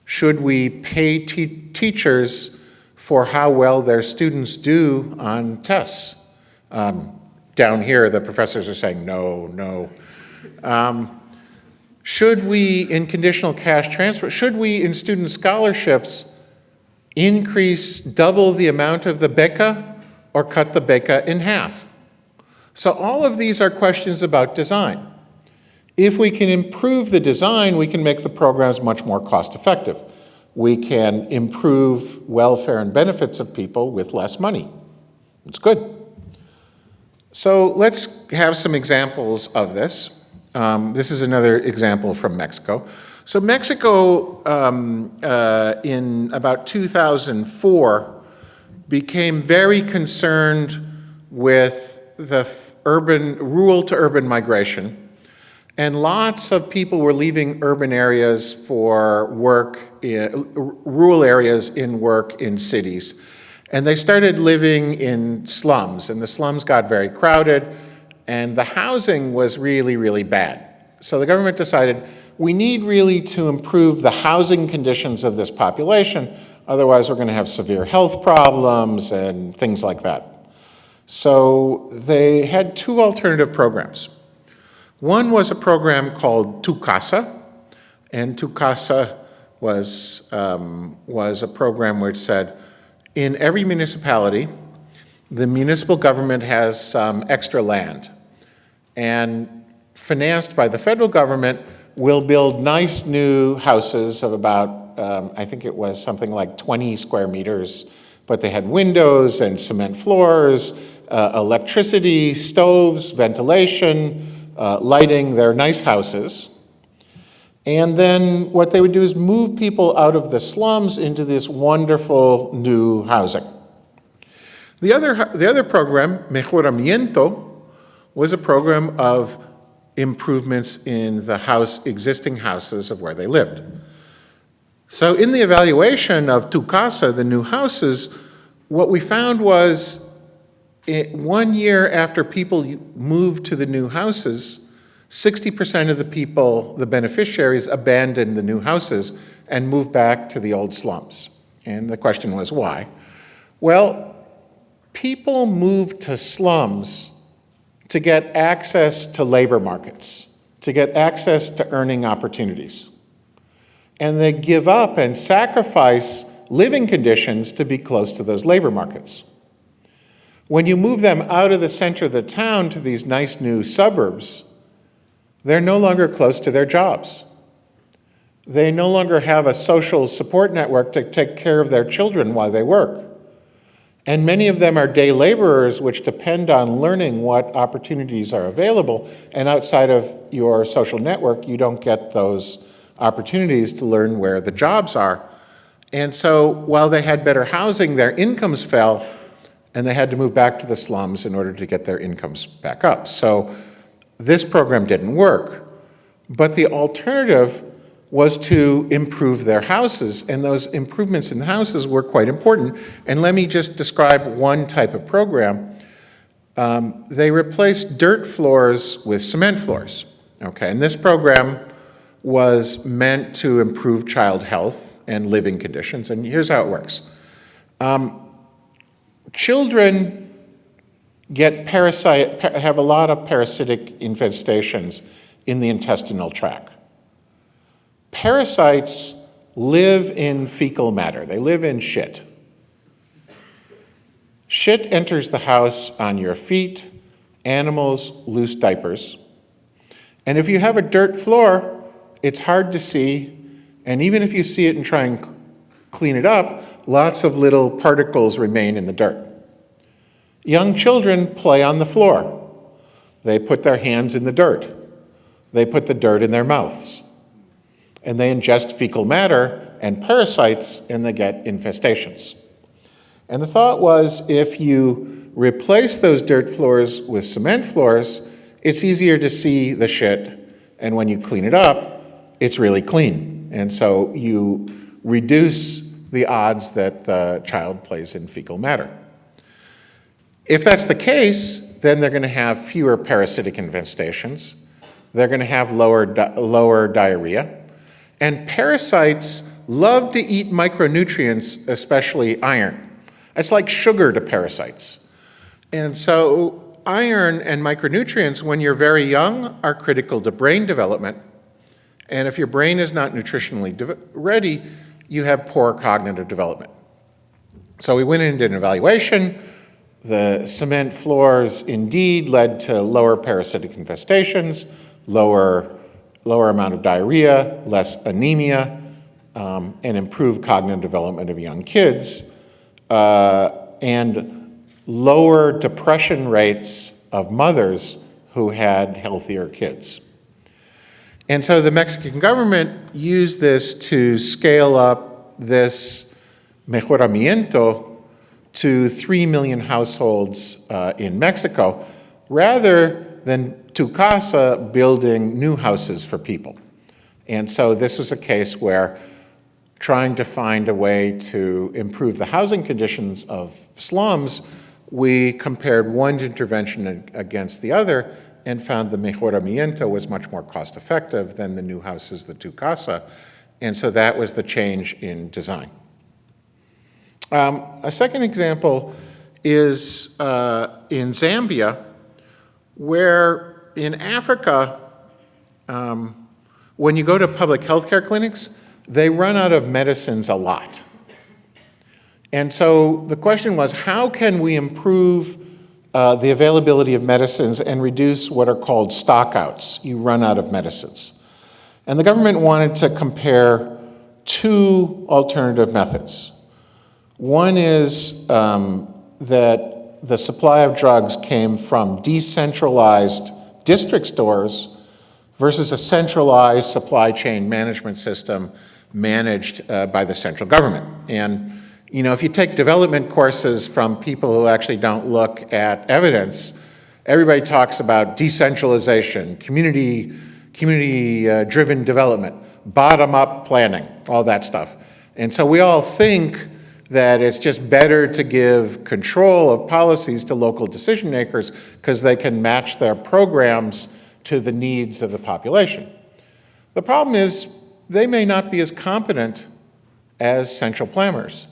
Should we pay teachers for how well their students do on tests? Down here, the professors are saying no, no. Should we, in conditional cash transfer, should we, in student scholarships, double the amount of the beca or cut the beca in half? So all of these are questions about design. If we can improve the design, we can make the programs much more cost-effective. We can improve welfare and benefits of people with less money. It's good. So let's have some examples of this. This is another example from Mexico. So Mexico, in about 2004, became very concerned with the rural to urban migration. And lots of people were leaving urban areas for work, rural areas in work in cities. And they started living in slums, and the slums got very crowded, and the housing was really, really bad. So the government decided, we need really to improve the housing conditions of this population, otherwise we're going to have severe health problems and things like that. So they had two alternative programs. One was a program called Tu Casa, and Tu Casa was a program which said, in every municipality, the municipal government has some extra land, and financed by the federal government, will build nice new houses of about, I think it was something like 20 square meters, but they had windows and cement floors, electricity, stoves, ventilation, lighting. They're nice houses. And then what they would do is move people out of the slums into this wonderful new housing. The other program, Mejoramiento, was a program of improvements in the existing houses of where they lived. So in the evaluation of Tu Casa, the new houses, what we found was 1 year after people moved to the new houses, 60% of the people, the beneficiaries, abandoned the new houses and moved back to the old slums. And the question was, why? Well, people moved to slums to to get access to labor markets, to get access to earning opportunities. And they give up and sacrifice living conditions to be close to those labor markets. When you move them out of the center of the town to these nice new suburbs, they're no longer close to their jobs. They no longer have a social support network to take care of their children while they work. And many of them are day laborers, which depend on learning what opportunities are available. And outside of your social network, you don't get those opportunities to learn where the jobs are. And so while they had better housing, their incomes fell, and they had to move back to the slums in order to get their incomes back up. So this program didn't work. But the alternative was to improve their houses, and those improvements in the houses were quite important. And let me just describe one type of program. They replaced dirt floors with cement floors, okay? And this program was meant to improve child health and living conditions, and here's how it works. Children have a lot of parasitic infestations in the intestinal tract. Parasites live in fecal matter. They live in shit. Shit enters the house on your feet, animals, loose diapers. And if you have a dirt floor, it's hard to see, and even if you see it and try and clean it up, lots of little particles remain in the dirt. Young children play on the floor. They put their hands in the dirt. They put the dirt in their mouths. And they ingest fecal matter and parasites, and they get infestations. And the thought was, if you replace those dirt floors with cement floors, it's easier to see the shit, and when you clean it up, it's really clean. And so you reduce the odds that the child plays in fecal matter. If that's the case, then they're going to have fewer parasitic infestations. They're going to have lower diarrhea. And parasites love to eat micronutrients, especially iron. It's like sugar to parasites. And so iron and micronutrients, when you're very young, are critical to brain development. And if your brain is not nutritionally ready, you have poor cognitive development. So we went in and did an evaluation. The cement floors indeed led to lower parasitic infestations, lower amount of diarrhea, less anemia, and improved cognitive development of young kids, and lower depression rates of mothers who had healthier kids. And so the Mexican government used this to scale up this mejoramiento to 3 million households in Mexico, rather than Tu Casa building new houses for people. And so this was a case where trying to find a way to improve the housing conditions of slums, we compared one intervention against the other and found the mejoramiento was much more cost effective than the new houses, the Tu Casa. And so that was the change in design. A second example is in Zambia, where in Africa, when you go to public health care clinics, they run out of medicines a lot. And so the question was, how can we improve the availability of medicines and reduce what are called stockouts? You run out of medicines. And the government wanted to compare two alternative methods. One is that the supply of drugs came from decentralized district stores versus a centralized supply chain management system managed by the central government. And you know, if you take development courses from people who actually don't look at evidence, everybody talks about decentralization, community-driven development, bottom-up planning, all that stuff. And so we all think that it's just better to give control of policies to local decision makers because they can match their programs to the needs of the population. The problem is they may not be as competent as central planners.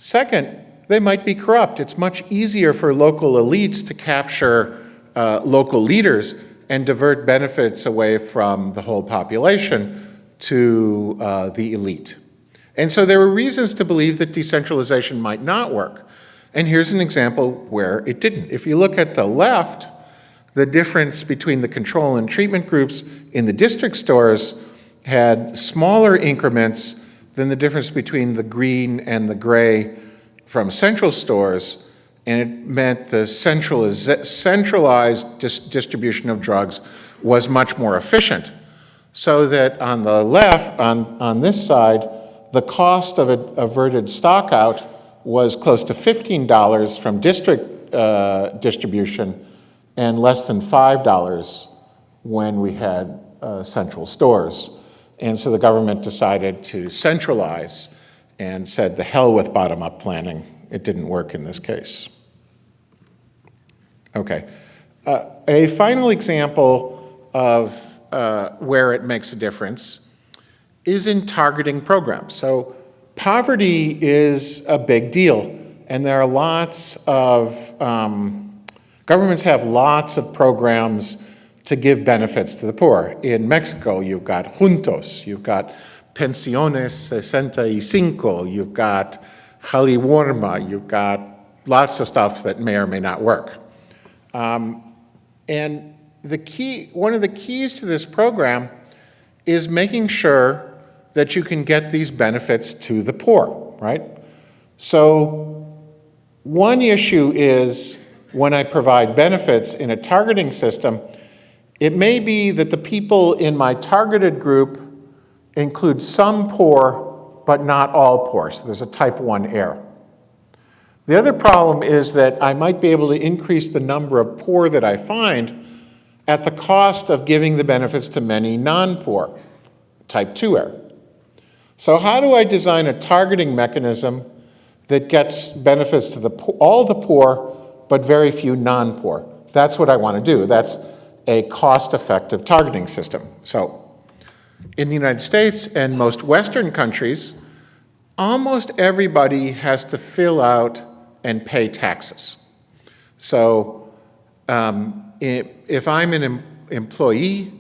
Second, they might be corrupt. It's much easier for local elites to capture local leaders and divert benefits away from the whole population to the elite. And so there were reasons to believe that decentralization might not work. And here's an example where it didn't. If you look at the left, the difference between the control and treatment groups in the district stores had smaller increments than the difference between the green and the gray from central stores, and it meant the centralized distribution of drugs was much more efficient. So that on the left, on this side, the cost of averted stockout was close to $15 from district distribution and less than $5 when we had central stores. And so the government decided to centralize and said, the hell with bottom-up planning. It didn't work in this case. Okay. A final example of where it makes a difference is in targeting programs. So poverty is a big deal, and there are lots of, governments have lots of programs to give benefits to the poor. In Mexico, you've got Juntos, you've got Pensiones 65, you've got Jaliwarma, you've got lots of stuff that may or may not work. And one of the keys to this program is making sure that you can get these benefits to the poor, right? So one issue is when I provide benefits in a targeting system, it may be that the people in my targeted group include some poor, but not all poor. So there's a type 1 error. The other problem is that I might be able to increase the number of poor that I find at the cost of giving the benefits to many non-poor, type 2 error. So how do I design a targeting mechanism that gets benefits to all the poor, but very few non-poor? That's what I want to do. That's a cost-effective targeting system. So in the United States and most Western countries, almost everybody has to fill out and pay taxes. So if I'm an employee,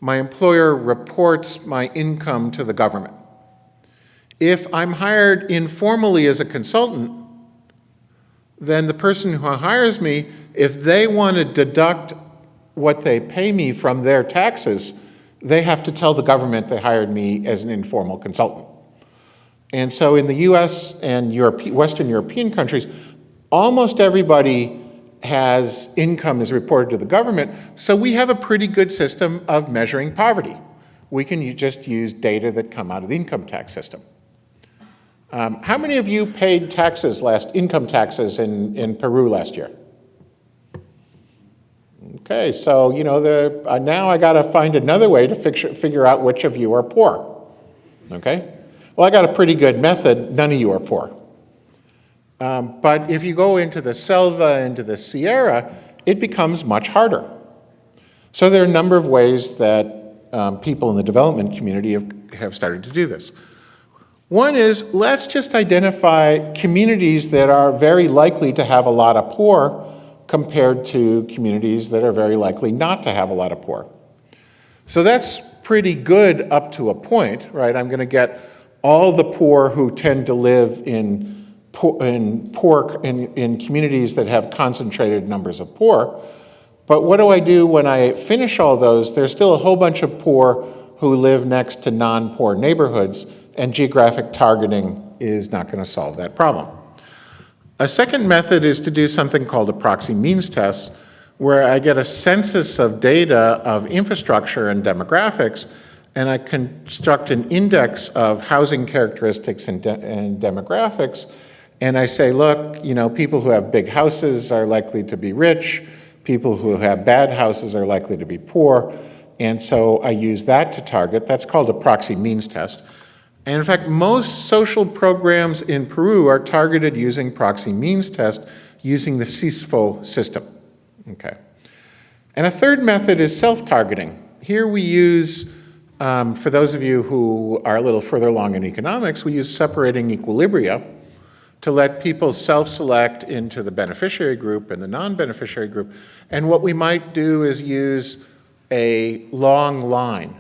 my employer reports my income to the government. If I'm hired informally as a consultant, then the person who hires me, if they want to deduct what they pay me from their taxes, they have to tell the government they hired me as an informal consultant. And so in the US and Western European countries, almost everybody has income is reported to the government, so we have a pretty good system of measuring poverty. We can just use data that come out of the income tax system. How many of you paid taxes income taxes in Peru last year? Okay, so now I got to find another way to figure out which of you are poor. Okay, well I got a pretty good method. None of you are poor. But if you go into the Selva, into the Sierra, it becomes much harder. So there are a number of ways that people in the development community have started to do this. One is, let's just identify communities that are very likely to have a lot of poor compared to communities that are very likely not to have a lot of poor. So that's pretty good up to a point, right? I'm going to get all the poor who tend to live in communities that have concentrated numbers of poor. But what do I do when I finish all those? There's still a whole bunch of poor who live next to non-poor neighborhoods, and geographic targeting is not going to solve that problem. A second method is to do something called a proxy means test, where I get a census of data of infrastructure and demographics, and I construct an index of housing characteristics and demographics, and I say, look, people who have big houses are likely to be rich, people who have bad houses are likely to be poor, and so I use that to target. That's called a proxy means test. And in fact, most social programs in Peru are targeted using proxy means test using the CISFO system. Okay. And a third method is self-targeting. Here we use, for those of you who are a little further along in economics, we use separating equilibria. to let people self-select into the beneficiary group and the non-beneficiary group. And what we might do is use a long line.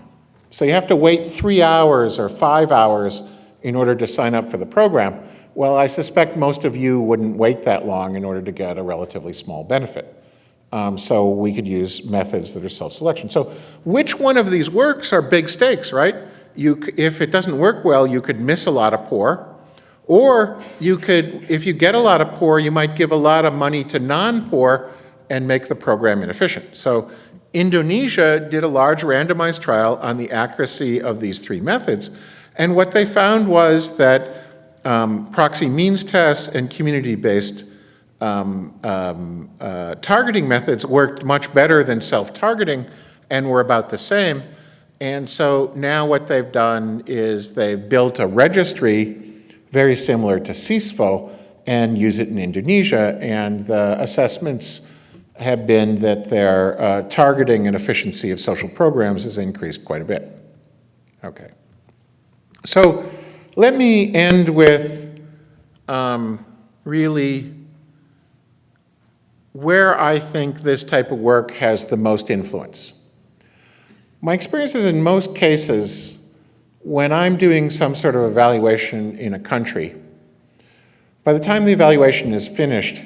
So you have to wait 3 hours or 5 hours in order to sign up for the program. Well, I suspect most of you wouldn't wait that long in order to get a relatively small benefit. So we could use methods that are self-selection. So which one of these works are big stakes, right? If it doesn't work well, you could miss a lot of poor. Or you could, if you get a lot of poor, you might give a lot of money to non-poor and make the program inefficient. So Indonesia did a large randomized trial on the accuracy of these 3 methods. And what they found was that proxy means tests and community-based targeting methods worked much better than self-targeting and were about the same. And so now what they've done is they've built a registry very similar to CISFO and use it in Indonesia. And the assessments have been that their targeting and efficiency of social programs has increased quite a bit. Okay. So let me end with really where I think this type of work has the most influence. My experience is in most cases, when I'm doing some sort of evaluation in a country, by the time the evaluation is finished,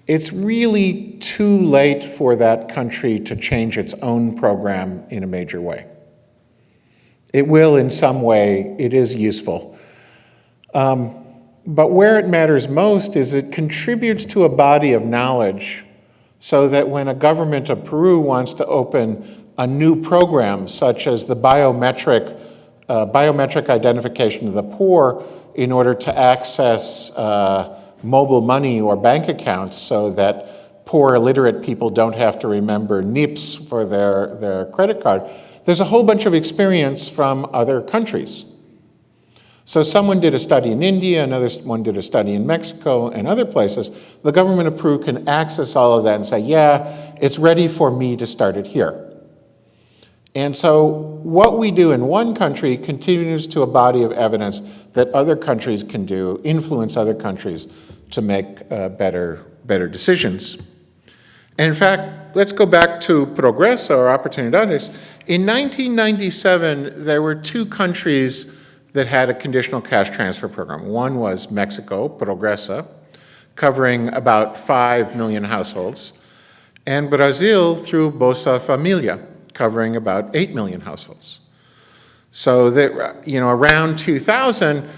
it's really too late for that country to change its own program in a major way. It will in some way, it is useful. But where it matters most is it contributes to a body of knowledge so that when a government of Peru wants to open a new program, such as the biometric identification of the poor in order to access mobile money or bank accounts so that poor illiterate people don't have to remember NIPS for their credit card, there's a whole bunch of experience from other countries. So someone did a study in India, another one did a study in Mexico and other places. The government of Peru can access all of that and say, yeah, it's ready for me to start it here. And so what we do in one country continues to a body of evidence that other countries can do, influence other countries to make better decisions. And in fact, let's go back to Progreso or Oportunidades. In 1997, there were 2 countries that had a conditional cash transfer program. One was Mexico, Progresa, covering about 5 million households, and Brazil through Bolsa Familia, covering about 8 million households. So that, around 2000,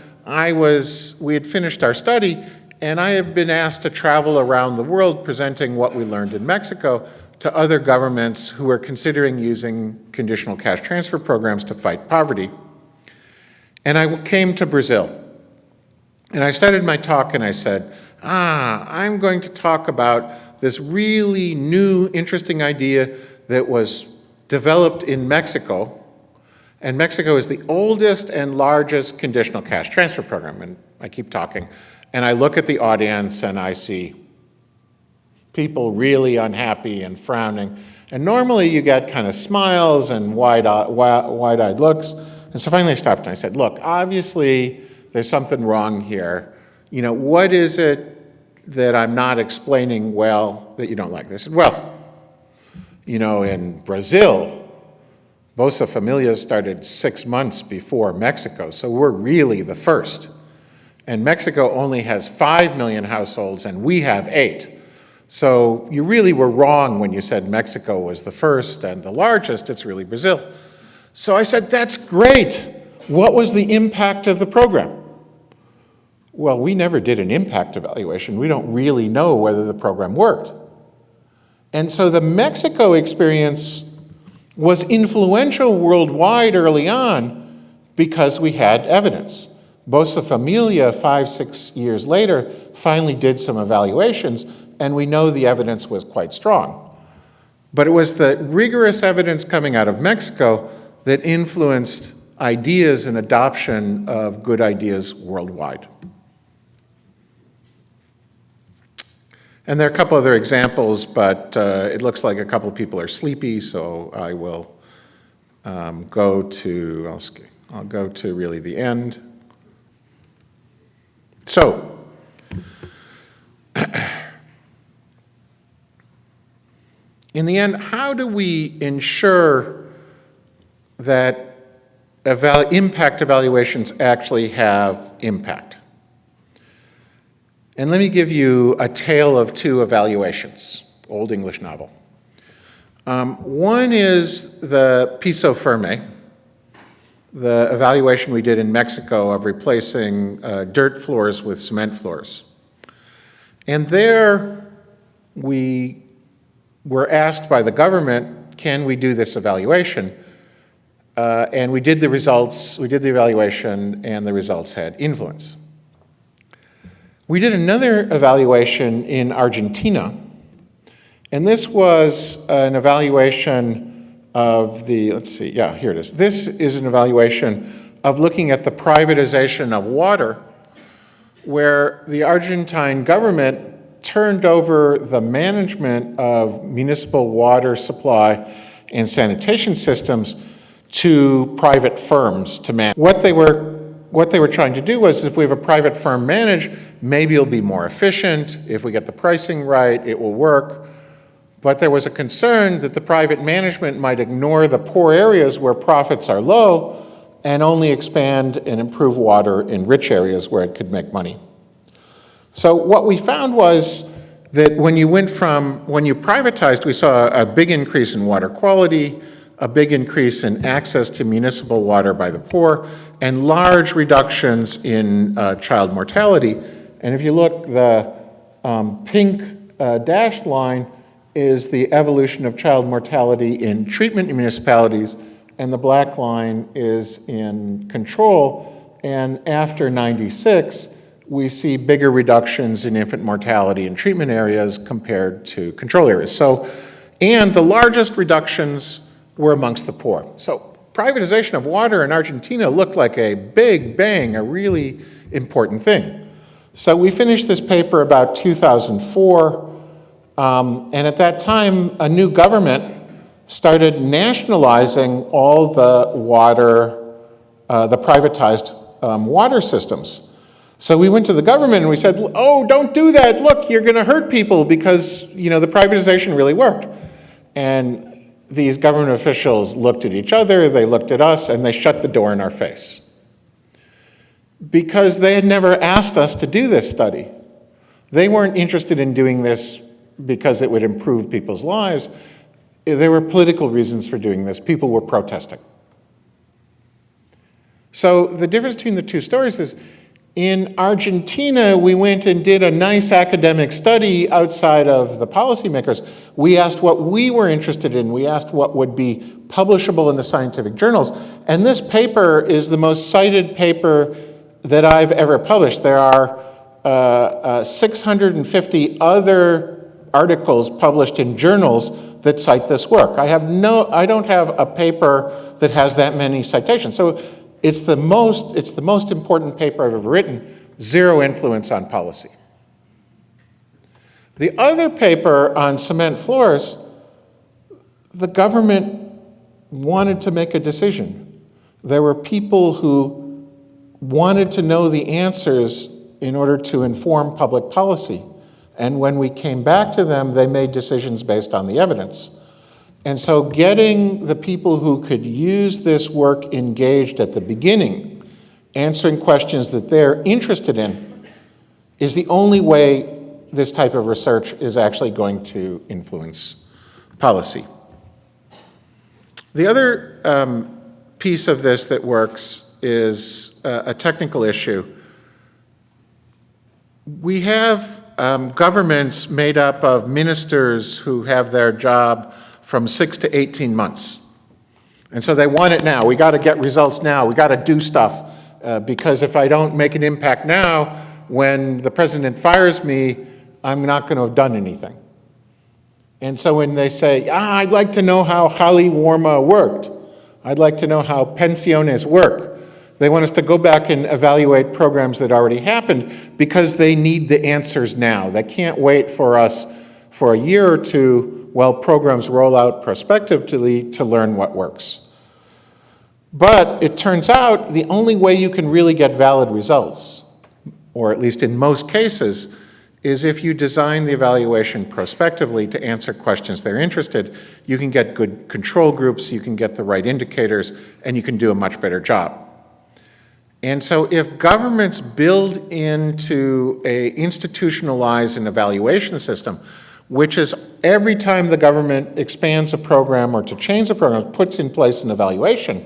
we had finished our study, and I have been asked to travel around the world presenting what we learned in Mexico to other governments who are considering using conditional cash transfer programs to fight poverty. And I came to Brazil. And I started my talk and I said, I'm going to talk about this really new, interesting idea that was developed in Mexico. And Mexico is the oldest and largest conditional cash transfer program. And I keep talking. And I look at the audience and I see people really unhappy and frowning. And normally you get kind of smiles and wide-eyed looks. And so finally I stopped and I said, look, obviously there's something wrong here. What is it that I'm not explaining well that you don't like? They said, well, in Brazil, Bolsa Familia started 6 months before Mexico, so we're really the first. And Mexico only has 5 million households and we have 8. So you really were wrong when you said Mexico was the first and the largest, it's really Brazil. So I said, that's great. What was the impact of the program? Well, we never did an impact evaluation. We don't really know whether the program worked. And so the Mexico experience was influential worldwide early on because we had evidence. Bolsa Familia, 5-6 years later, finally did some evaluations, and we know the evidence was quite strong. But it was the rigorous evidence coming out of Mexico that influenced ideas and adoption of good ideas worldwide. And there are a couple other examples, but it looks like a couple of people are sleepy, so I will go to really the end. So, In the end, how do we ensure that impact evaluations actually have impact? And let me give you a tale of two evaluations, Old English novel. One is the Piso Firme, the evaluation we did in Mexico of replacing dirt floors with cement floors. And there we were asked by the government, can we do this evaluation? And we did the evaluation, and the results had influence. We did another evaluation in Argentina, and this was an evaluation of the, let's see, yeah, here it is. This is an evaluation of looking at the privatization of water, where the Argentine government turned over the management of municipal water supply and sanitation systems to private firms to manage. What they were trying to do was, if we have a private firm manage, maybe it'll be more efficient. If we get the pricing right, it will work. But there was a concern that the private management might ignore the poor areas where profits are low and only expand and improve water in rich areas where it could make money. So what we found was that when you privatized, we saw a big increase in water quality, a big increase in access to municipal water by the poor, and large reductions in child mortality. And if you look, the pink dashed line is the evolution of child mortality in treatment municipalities, and the black line is in control. And after 96, we see bigger reductions in infant mortality in treatment areas compared to control areas. So, and the largest reductions were amongst the poor. So privatization of water in Argentina looked like a big bang, a really important thing. So we finished this paper about 2004, and at that time, a new government started nationalizing all the water, the privatized water systems. So we went to the government and we said, oh, don't do that. Look, you're going to hurt people because, the privatization really worked. And these government officials looked at each other, they looked at us, and they shut the door in our face. Because they had never asked us to do this study. They weren't interested in doing this because it would improve people's lives. There were political reasons for doing this. People were protesting. So the difference between the two stories is, in Argentina, we went and did a nice academic study outside of the policymakers. We asked what we were interested in. We asked what would be publishable in the scientific journals. And this paper is the most cited paper that I've ever published. There are 650 other articles published in journals that cite this work. I don't have a paper that has that many citations. So it's the most important paper I've ever written, zero influence on policy. The other paper on cement floors, the government wanted to make a decision. There were people who wanted to know the answers in order to inform public policy. And when we came back to them, they made decisions based on the evidence. And so getting the people who could use this work engaged at the beginning, answering questions that they're interested in, is the only way this type of research is actually going to influence policy. The other piece of this that works is a technical issue. We have governments made up of ministers who have their job from 6 to 18 months. And so they want it now. We got to get results now. We got to do stuff because if I don't make an impact now, when the president fires me, I'm not going to have done anything. And so when they say, I'd like to know how Hali Warma worked. I'd like to know how pensiones work. They want us to go back and evaluate programs that already happened because they need the answers now. They can't wait for us for a year or two while programs roll out prospectively to learn what works. But it turns out the only way you can really get valid results, or at least in most cases, is if you design the evaluation prospectively to answer questions they're interested, you can get good control groups, you can get the right indicators, and you can do a much better job. And so if governments build into a institutionalized an evaluation system, which is every time the government expands a program or to change a program, puts in place an evaluation,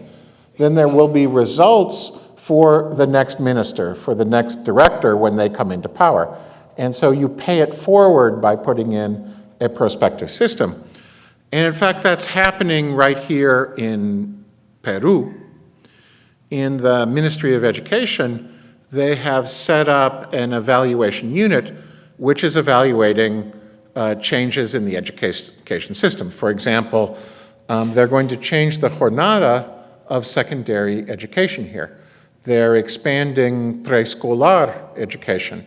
then there will be results for the next minister, for the next director when they come into power. And so you pay it forward by putting in a prospective system. And in fact, that's happening right here in Peru. In the Ministry of Education, they have set up an evaluation unit which is evaluating changes in the education system. For example, they're going to change the jornada of secondary education here. They're expanding preescolar education.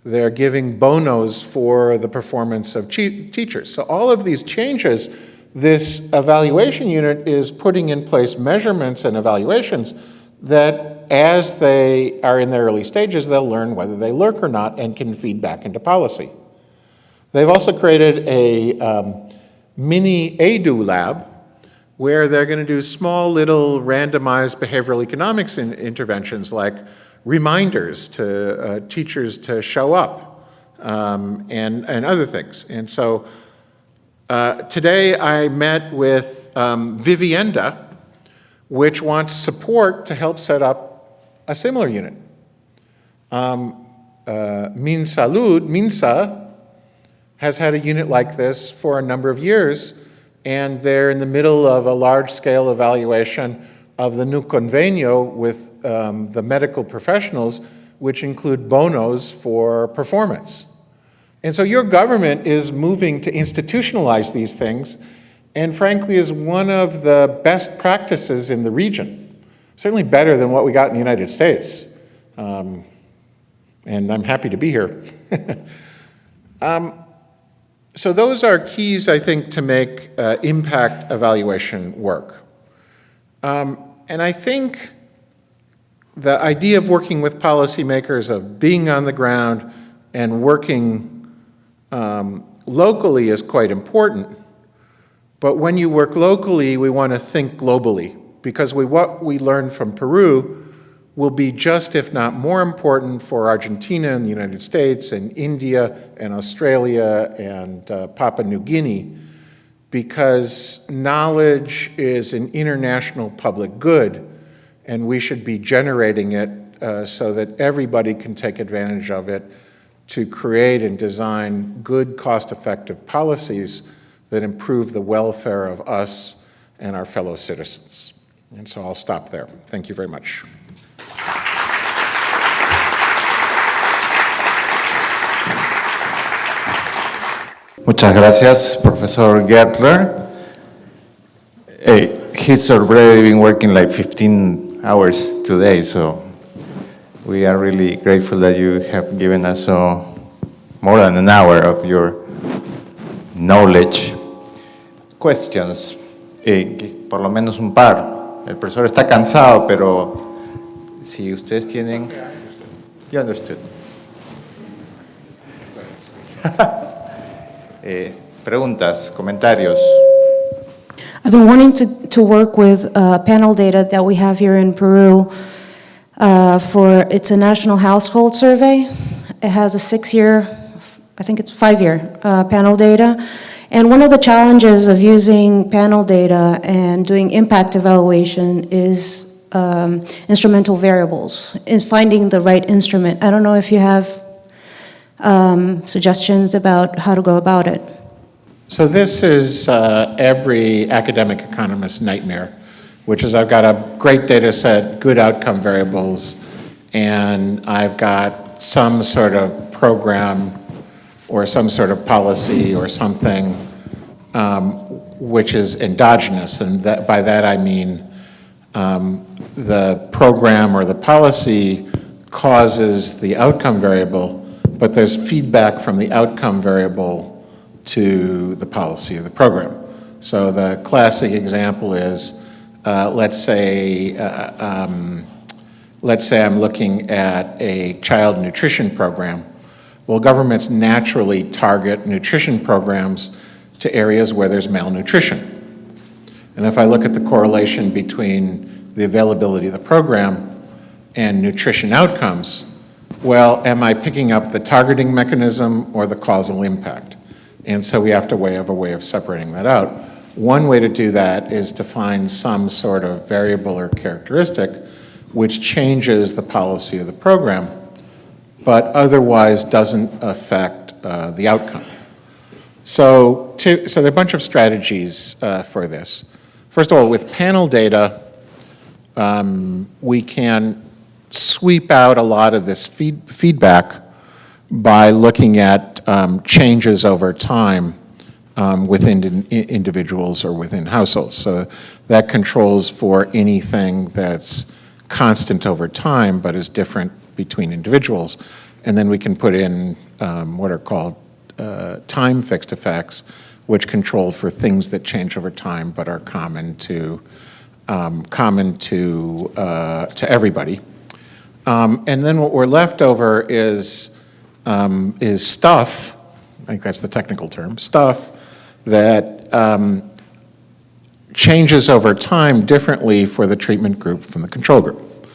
They're giving bonos for the performance of teachers. So all of these changes, this evaluation unit is putting in place measurements and evaluations that as they are in their early stages, they'll learn whether they work or not and can feed back into policy. They've also created a mini EDU lab where they're going to do small little randomized behavioral economics interventions like reminders to teachers to show up and other things. And so today I met with Vivienda, which wants support to help set up a similar unit. MINSA has had a unit like this for a number of years, and they're in the middle of a large-scale evaluation of the new convenio with the medical professionals, which include bonos for performance. And so your government is moving to institutionalize these things, and frankly is one of the best practices in the region. Certainly better than what we got in the United States. And I'm happy to be here. So those are keys, I think, to make impact evaluation work. And I think the idea of working with policymakers, of being on the ground and working locally is quite important. But when you work locally, we want to think globally, because what we learned from Peru will be just, if not more important, for Argentina and the United States and India and Australia and Papua New Guinea, because knowledge is an international public good, and we should be generating it so that everybody can take advantage of it to create and design good, cost-effective policies that improve the welfare of us and our fellow citizens. And so I'll stop there. Thank you very much. Muchas gracias, Professor Gertler. He's already been working like 15 hours today, so we are really grateful that you have given us more than an hour of your knowledge. Questions, por lo menos un par. El profesor está cansado, pero si ustedes tienen... You understood. Preguntas, comentarios. I've been wanting to work with panel data that we have here in Peru it's a national household survey. It has a 6-year, I think it's 5-year panel data. And one of the challenges of using panel data and doing impact evaluation is instrumental variables, is finding the right instrument. I don't know if you have suggestions about how to go about it. So this is every academic economist's nightmare, which is I've got a great data set, good outcome variables, and I've got some sort of program or some sort of policy or something which is endogenous, and by that I mean the program or the policy causes the outcome variable, but there's feedback from the outcome variable to the policy of the program. So the classic example is, let's say let's say I'm looking at a child nutrition program. Well, governments naturally target nutrition programs to areas where there's malnutrition. And if I look at the correlation between the availability of the program and nutrition outcomes, well, am I picking up the targeting mechanism or the causal impact? And so we have to have a way of separating that out. One way to do that is to find some sort of variable or characteristic which changes the policy of the program, but otherwise doesn't affect the outcome. So there are a bunch of strategies for this. First of all, with panel data, we can sweep out a lot of this feedback by looking at changes over time within individuals or within households. So that controls for anything that's constant over time but is different between individuals. And then we can put in what are called time-fixed effects, which control for things that change over time but are common to everybody. And then what we're left over is stuff, I think that's the technical term, stuff that changes over time differently for the treatment group from the control group.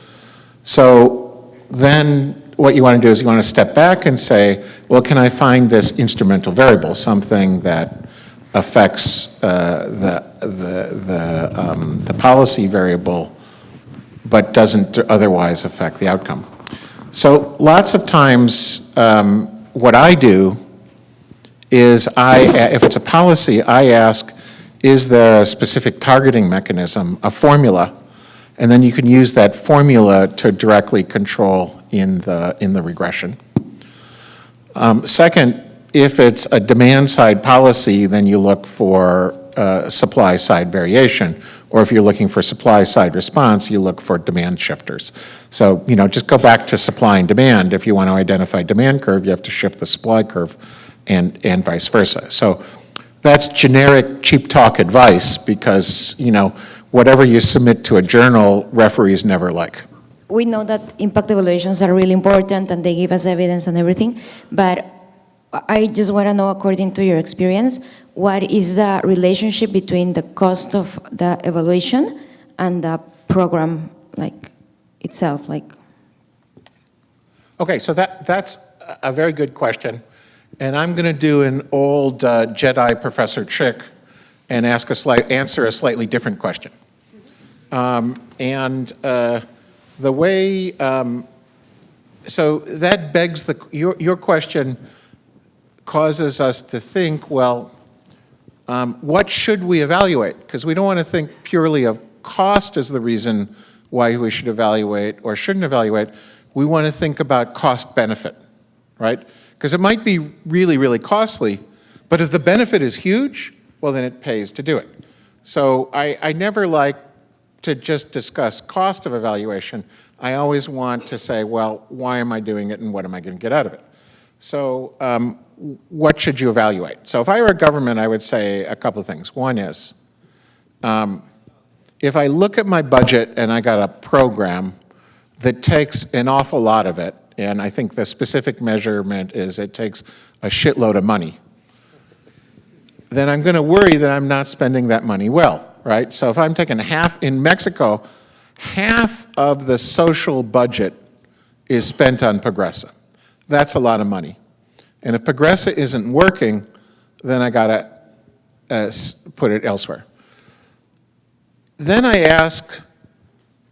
So then what you want to do is you want to step back and say, well, can I find this instrumental variable, something that affects the policy variable but doesn't otherwise affect the outcome. So lots of times what I do is if it's a policy, I ask, is there a specific targeting mechanism, a formula, and then you can use that formula to directly control in the regression. Second, if it's a demand-side policy, then you look for supply-side variation, or if you're looking for supply-side response, you look for demand shifters. So, just go back to supply and demand. If you want to identify demand curve, you have to shift the supply curve and vice versa. So that's generic cheap talk advice because, whatever you submit to a journal, referees never like. We know that impact evaluations are really important and they give us evidence and everything, but I just want to know, according to your experience, what is the relationship between the cost of the evaluation and the program itself? Okay, so that's a very good question. And I'm going to do an old Jedi professor trick and answer a slightly different question. The way, so that begs your question causes us to think, well, what should we evaluate? Because we don't want to think purely of cost as the reason why we should evaluate or shouldn't evaluate. We want to think about cost benefit, right? Because it might be really, really costly, but if the benefit is huge, well, then it pays to do it. So I never like to just discuss cost of evaluation. I always want to say, well, why am I doing it and what am I going to get out of it? So what should you evaluate? So if I were a government, I would say a couple of things. One is, if I look at my budget and I got a program that takes an awful lot of it, and I think the specific measurement is it takes a shitload of money, then I'm going to worry that I'm not spending that money well, right? So if I'm taking in Mexico, half of the social budget is spent on Progresa. That's a lot of money. And if Progresa isn't working, then I got to put it elsewhere. Then I ask,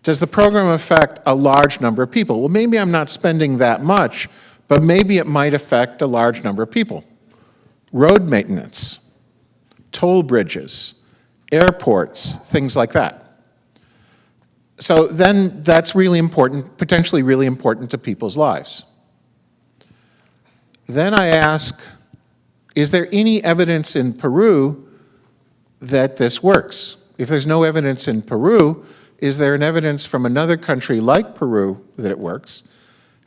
does the program affect a large number of people? Well, maybe I'm not spending that much, but maybe it might affect a large number of people. Road maintenance, toll bridges, airports, things like that. So then that's really important, potentially really important to people's lives. Then I ask, is there any evidence in Peru that this works? If there's no evidence in Peru, is there an evidence from another country like Peru that it works?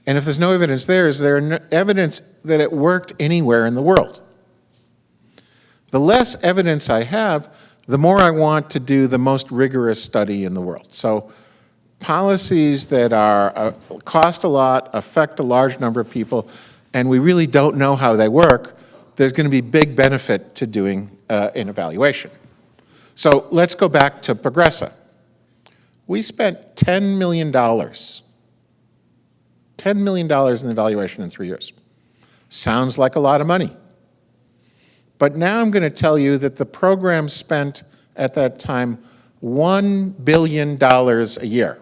And if there's no evidence there, is there evidence that it worked anywhere in the world? The less evidence I have, the more I want to do the most rigorous study in the world. So policies that are cost a lot, affect a large number of people, and we really don't know how they work, there's going to be big benefit to doing an evaluation. So let's go back to Progressa. We spent $10 million. $10 million in evaluation in 3 years. Sounds like a lot of money. But now I'm going to tell you that the program spent at that time $1 billion a year.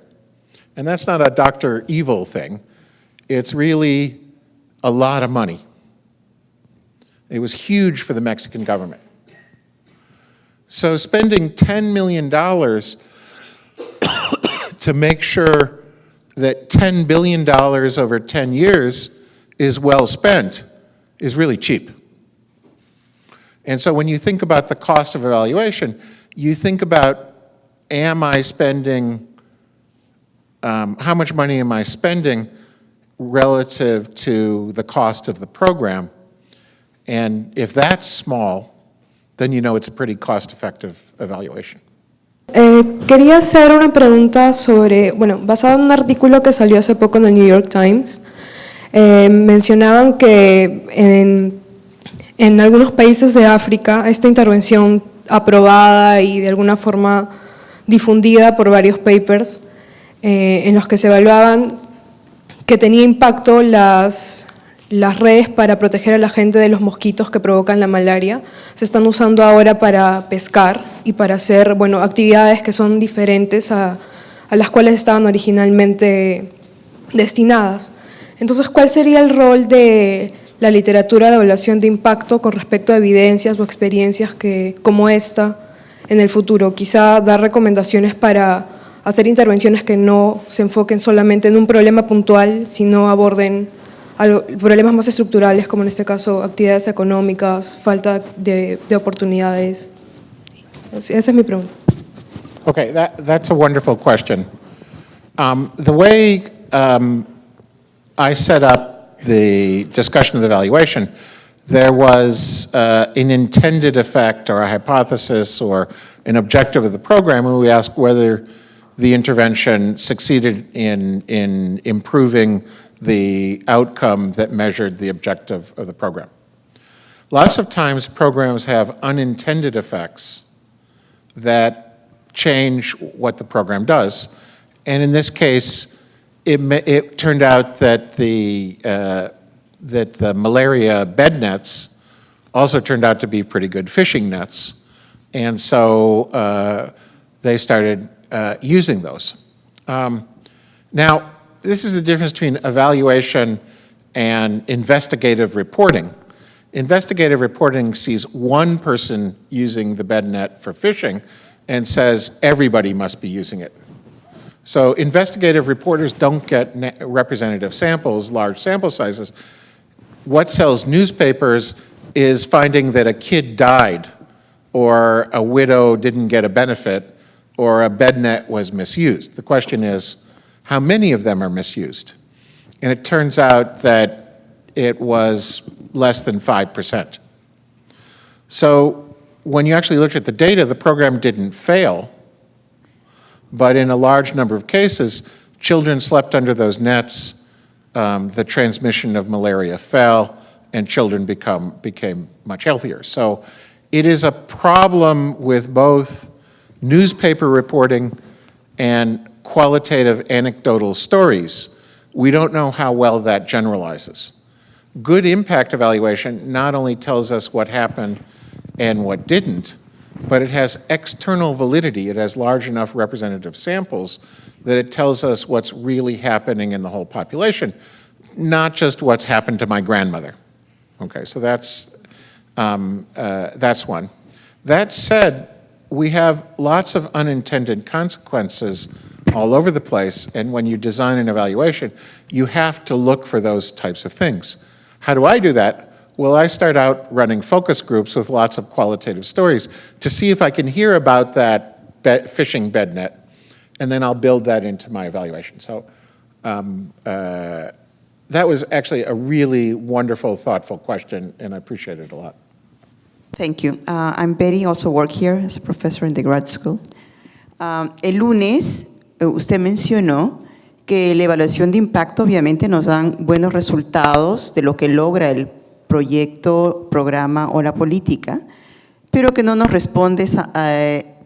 And that's not a Dr. Evil thing. It's really a lot of money. It was huge for the Mexican government. So spending $10 million to make sure that $10 billion over 10 years is well spent is really cheap. And so when you think about the cost of evaluation, you think about, am I spending, how much money am I spending relative to the cost of the program? And if that's small, then you know it's a pretty cost-effective evaluation. Quería hacer una pregunta sobre, basado en un artículo que salió hace poco en el New York Times, mencionaban que en algunos países de África esta intervención aprobada y de alguna forma difundida por varios papers en los que se evaluaban que tenía impacto las redes para proteger a la gente de los mosquitos que provocan la malaria, se están usando ahora para pescar y para hacer actividades que son diferentes a las cuales estaban originalmente destinadas. Entonces, ¿cuál sería el rol de la literatura de evaluación de impacto con respecto a evidencias o experiencias como esta en el futuro? Quizá dar recomendaciones para hacer intervenciones que no se enfoquen solamente en un problema puntual, sino aborden problemas más estructurales, como en este caso actividades económicas, falta de oportunidades. Esa es mi pregunta. Okay, that's a wonderful question. The way I set up the discussion of the evaluation, there was an intended effect or a hypothesis or an objective of the program, and we asked whether the intervention succeeded in improving the outcome that measured the objective of the program. Lots of times programs have unintended effects that change what the program does, and in this case, it turned out that the malaria bed nets also turned out to be pretty good fishing nets, and so they started using those. Now, this is the difference between evaluation and investigative reporting. Investigative reporting sees one person using the bed net for fishing and says everybody must be using it. So investigative reporters don't get representative samples, large sample sizes. What sells newspapers is finding that a kid died, or a widow didn't get a benefit, or a bed net was misused. The question is, how many of them are misused? And it turns out that it was less than 5%. So when you actually looked at the data, the program didn't fail, but in a large number of cases, children slept under those nets, the transmission of malaria fell, and children became much healthier. So it is a problem with both newspaper reporting and qualitative anecdotal stories. We don't know how well that generalizes. Good impact evaluation not only tells us what happened and what didn't, but it has external validity. It has large enough representative samples that it tells us what's really happening in the whole population, not just what's happened to my grandmother. Okay, so that's one. That said, we have lots of unintended consequences all over the place, and when you design an evaluation, you have to look for those types of things. How do I do that? Well, I start out running focus groups with lots of qualitative stories to see if I can hear about that fishing bed net, and then I'll build that into my evaluation. So that was actually a really wonderful, thoughtful question, and I appreciate it a lot. Thank you. I'm Betty, also work here as a professor in the grad school. El lunes usted mencionó que la evaluación de impacto obviamente nos dan buenos resultados de lo que logra el proyecto, programa o la política, pero que no nos respondes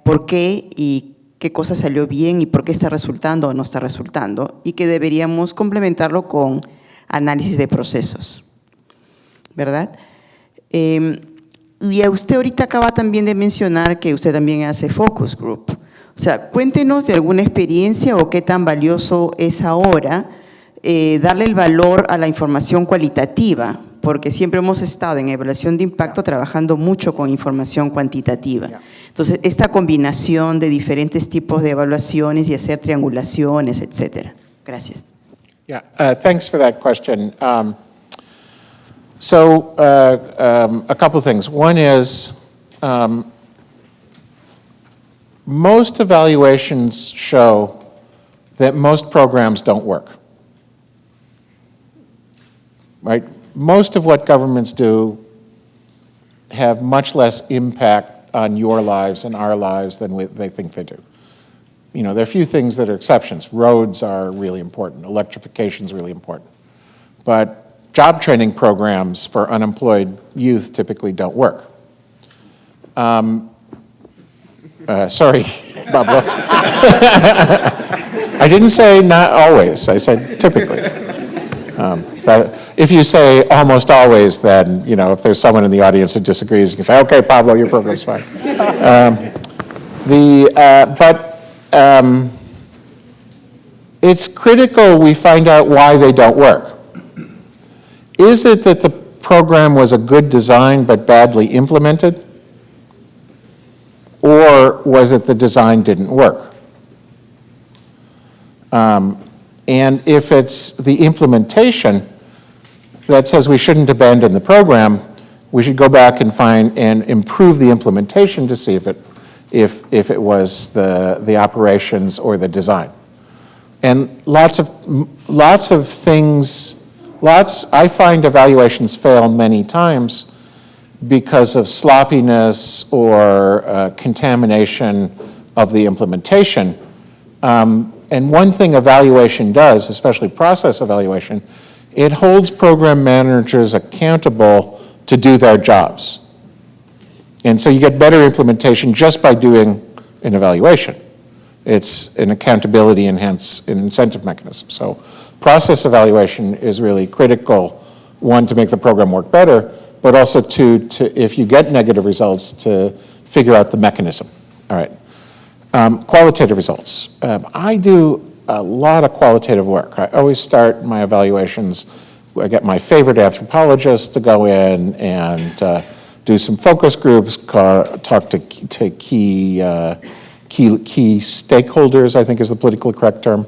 por qué y qué cosa salió bien y por qué está resultando o no está resultando, y que deberíamos complementarlo con análisis de procesos, ¿verdad? Y usted ahorita acaba también de mencionar que usted también hace focus group. O sea, cuéntenos de alguna experiencia o qué tan valioso es ahora darle el valor a la información cualitativa, porque siempre hemos estado en evaluación de impacto trabajando mucho con información cuantitativa. Entonces, esta combinación de diferentes tipos de evaluaciones y hacer triangulaciones, etcétera. Gracias. Yeah, thanks for that question. A couple things. One is, most evaluations show that most programs don't work, right? Most of what governments do have much less impact on your lives and our lives than they think they do. You know, there are a few things that are exceptions. Roads are really important. Electrification is really important. But job training programs for unemployed youth typically don't work. Sorry, Pablo. I didn't say not always. I said typically. If you say almost always, then, you know, if there's someone in the audience that disagrees, you can say, okay, Pablo, your program's fine. It's critical we find out why they don't work. Is it that the program was a good design but badly implemented? Or was it the design didn't work? And if it's the implementation that says we shouldn't abandon the program, we should go back and find and improve the implementation to see if it was the operations or the design. And lots of things, I find evaluations fail many times because of sloppiness or contamination of the implementation. And one thing evaluation does, especially process evaluation, it holds program managers accountable to do their jobs. And so you get better implementation just by doing an evaluation. It's an accountability and hence an incentive mechanism. So process evaluation is really critical, one, to make the program work better, but also two, if you get negative results, to figure out the mechanism. All right. Qualitative results. I do a lot of qualitative work. I always start my evaluations, I get my favorite anthropologists to go in and do some focus groups, talk to key stakeholders, I think is the politically correct term.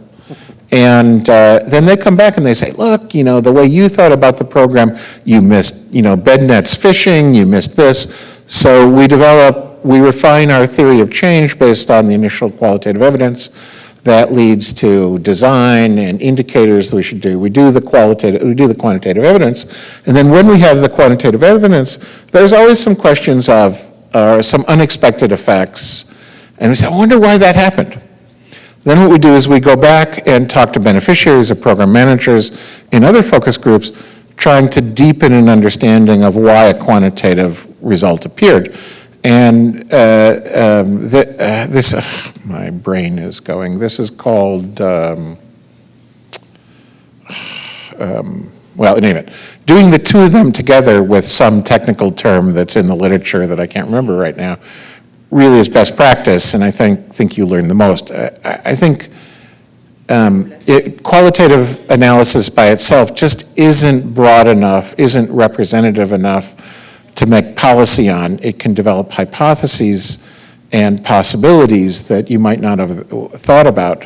And then they come back and they say, look, you know, the way you thought about the program, you missed, you know, bed nets fishing, you missed this. So we refine our theory of change based on the initial qualitative evidence. That leads to design and indicators that we should do. We do the quantitative evidence, and then when we have the quantitative evidence, there's always some questions of some unexpected effects, and we say, I wonder why that happened. Then what we do is we go back and talk to beneficiaries or program managers in other focus groups, trying to deepen an understanding of why a quantitative result appeared. And my brain is going, this is called, well, anyway, doing the two of them together with some technical term that's in the literature that I can't remember right now, really is best practice, and I think you learn the most. I think qualitative analysis by itself just isn't broad enough, isn't representative enough to make policy on. It can develop hypotheses and possibilities that you might not have thought about.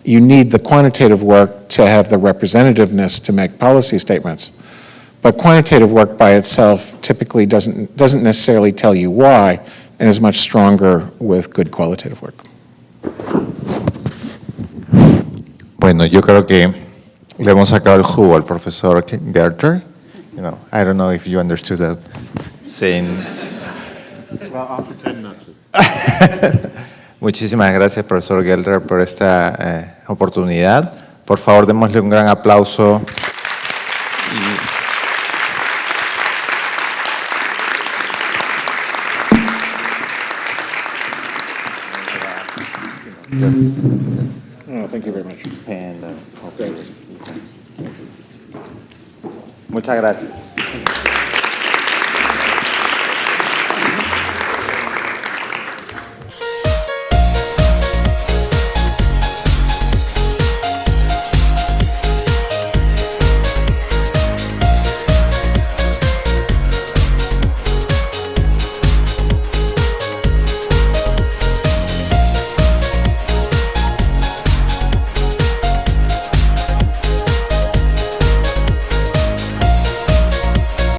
You need the quantitative work to have the representativeness to make policy statements. But quantitative work by itself typically doesn't necessarily tell you why, and is much stronger with good qualitative work. Bueno, yo creo que le hemos sacado el jugo al profesor Gertler. You know, I don't know if you understood that saying. Well, I'll pretend not to. Muchísimas gracias, profesor Gertler, por esta oportunidad. Por favor, démosle un gran aplauso. Thank you very much. Muchas gracias.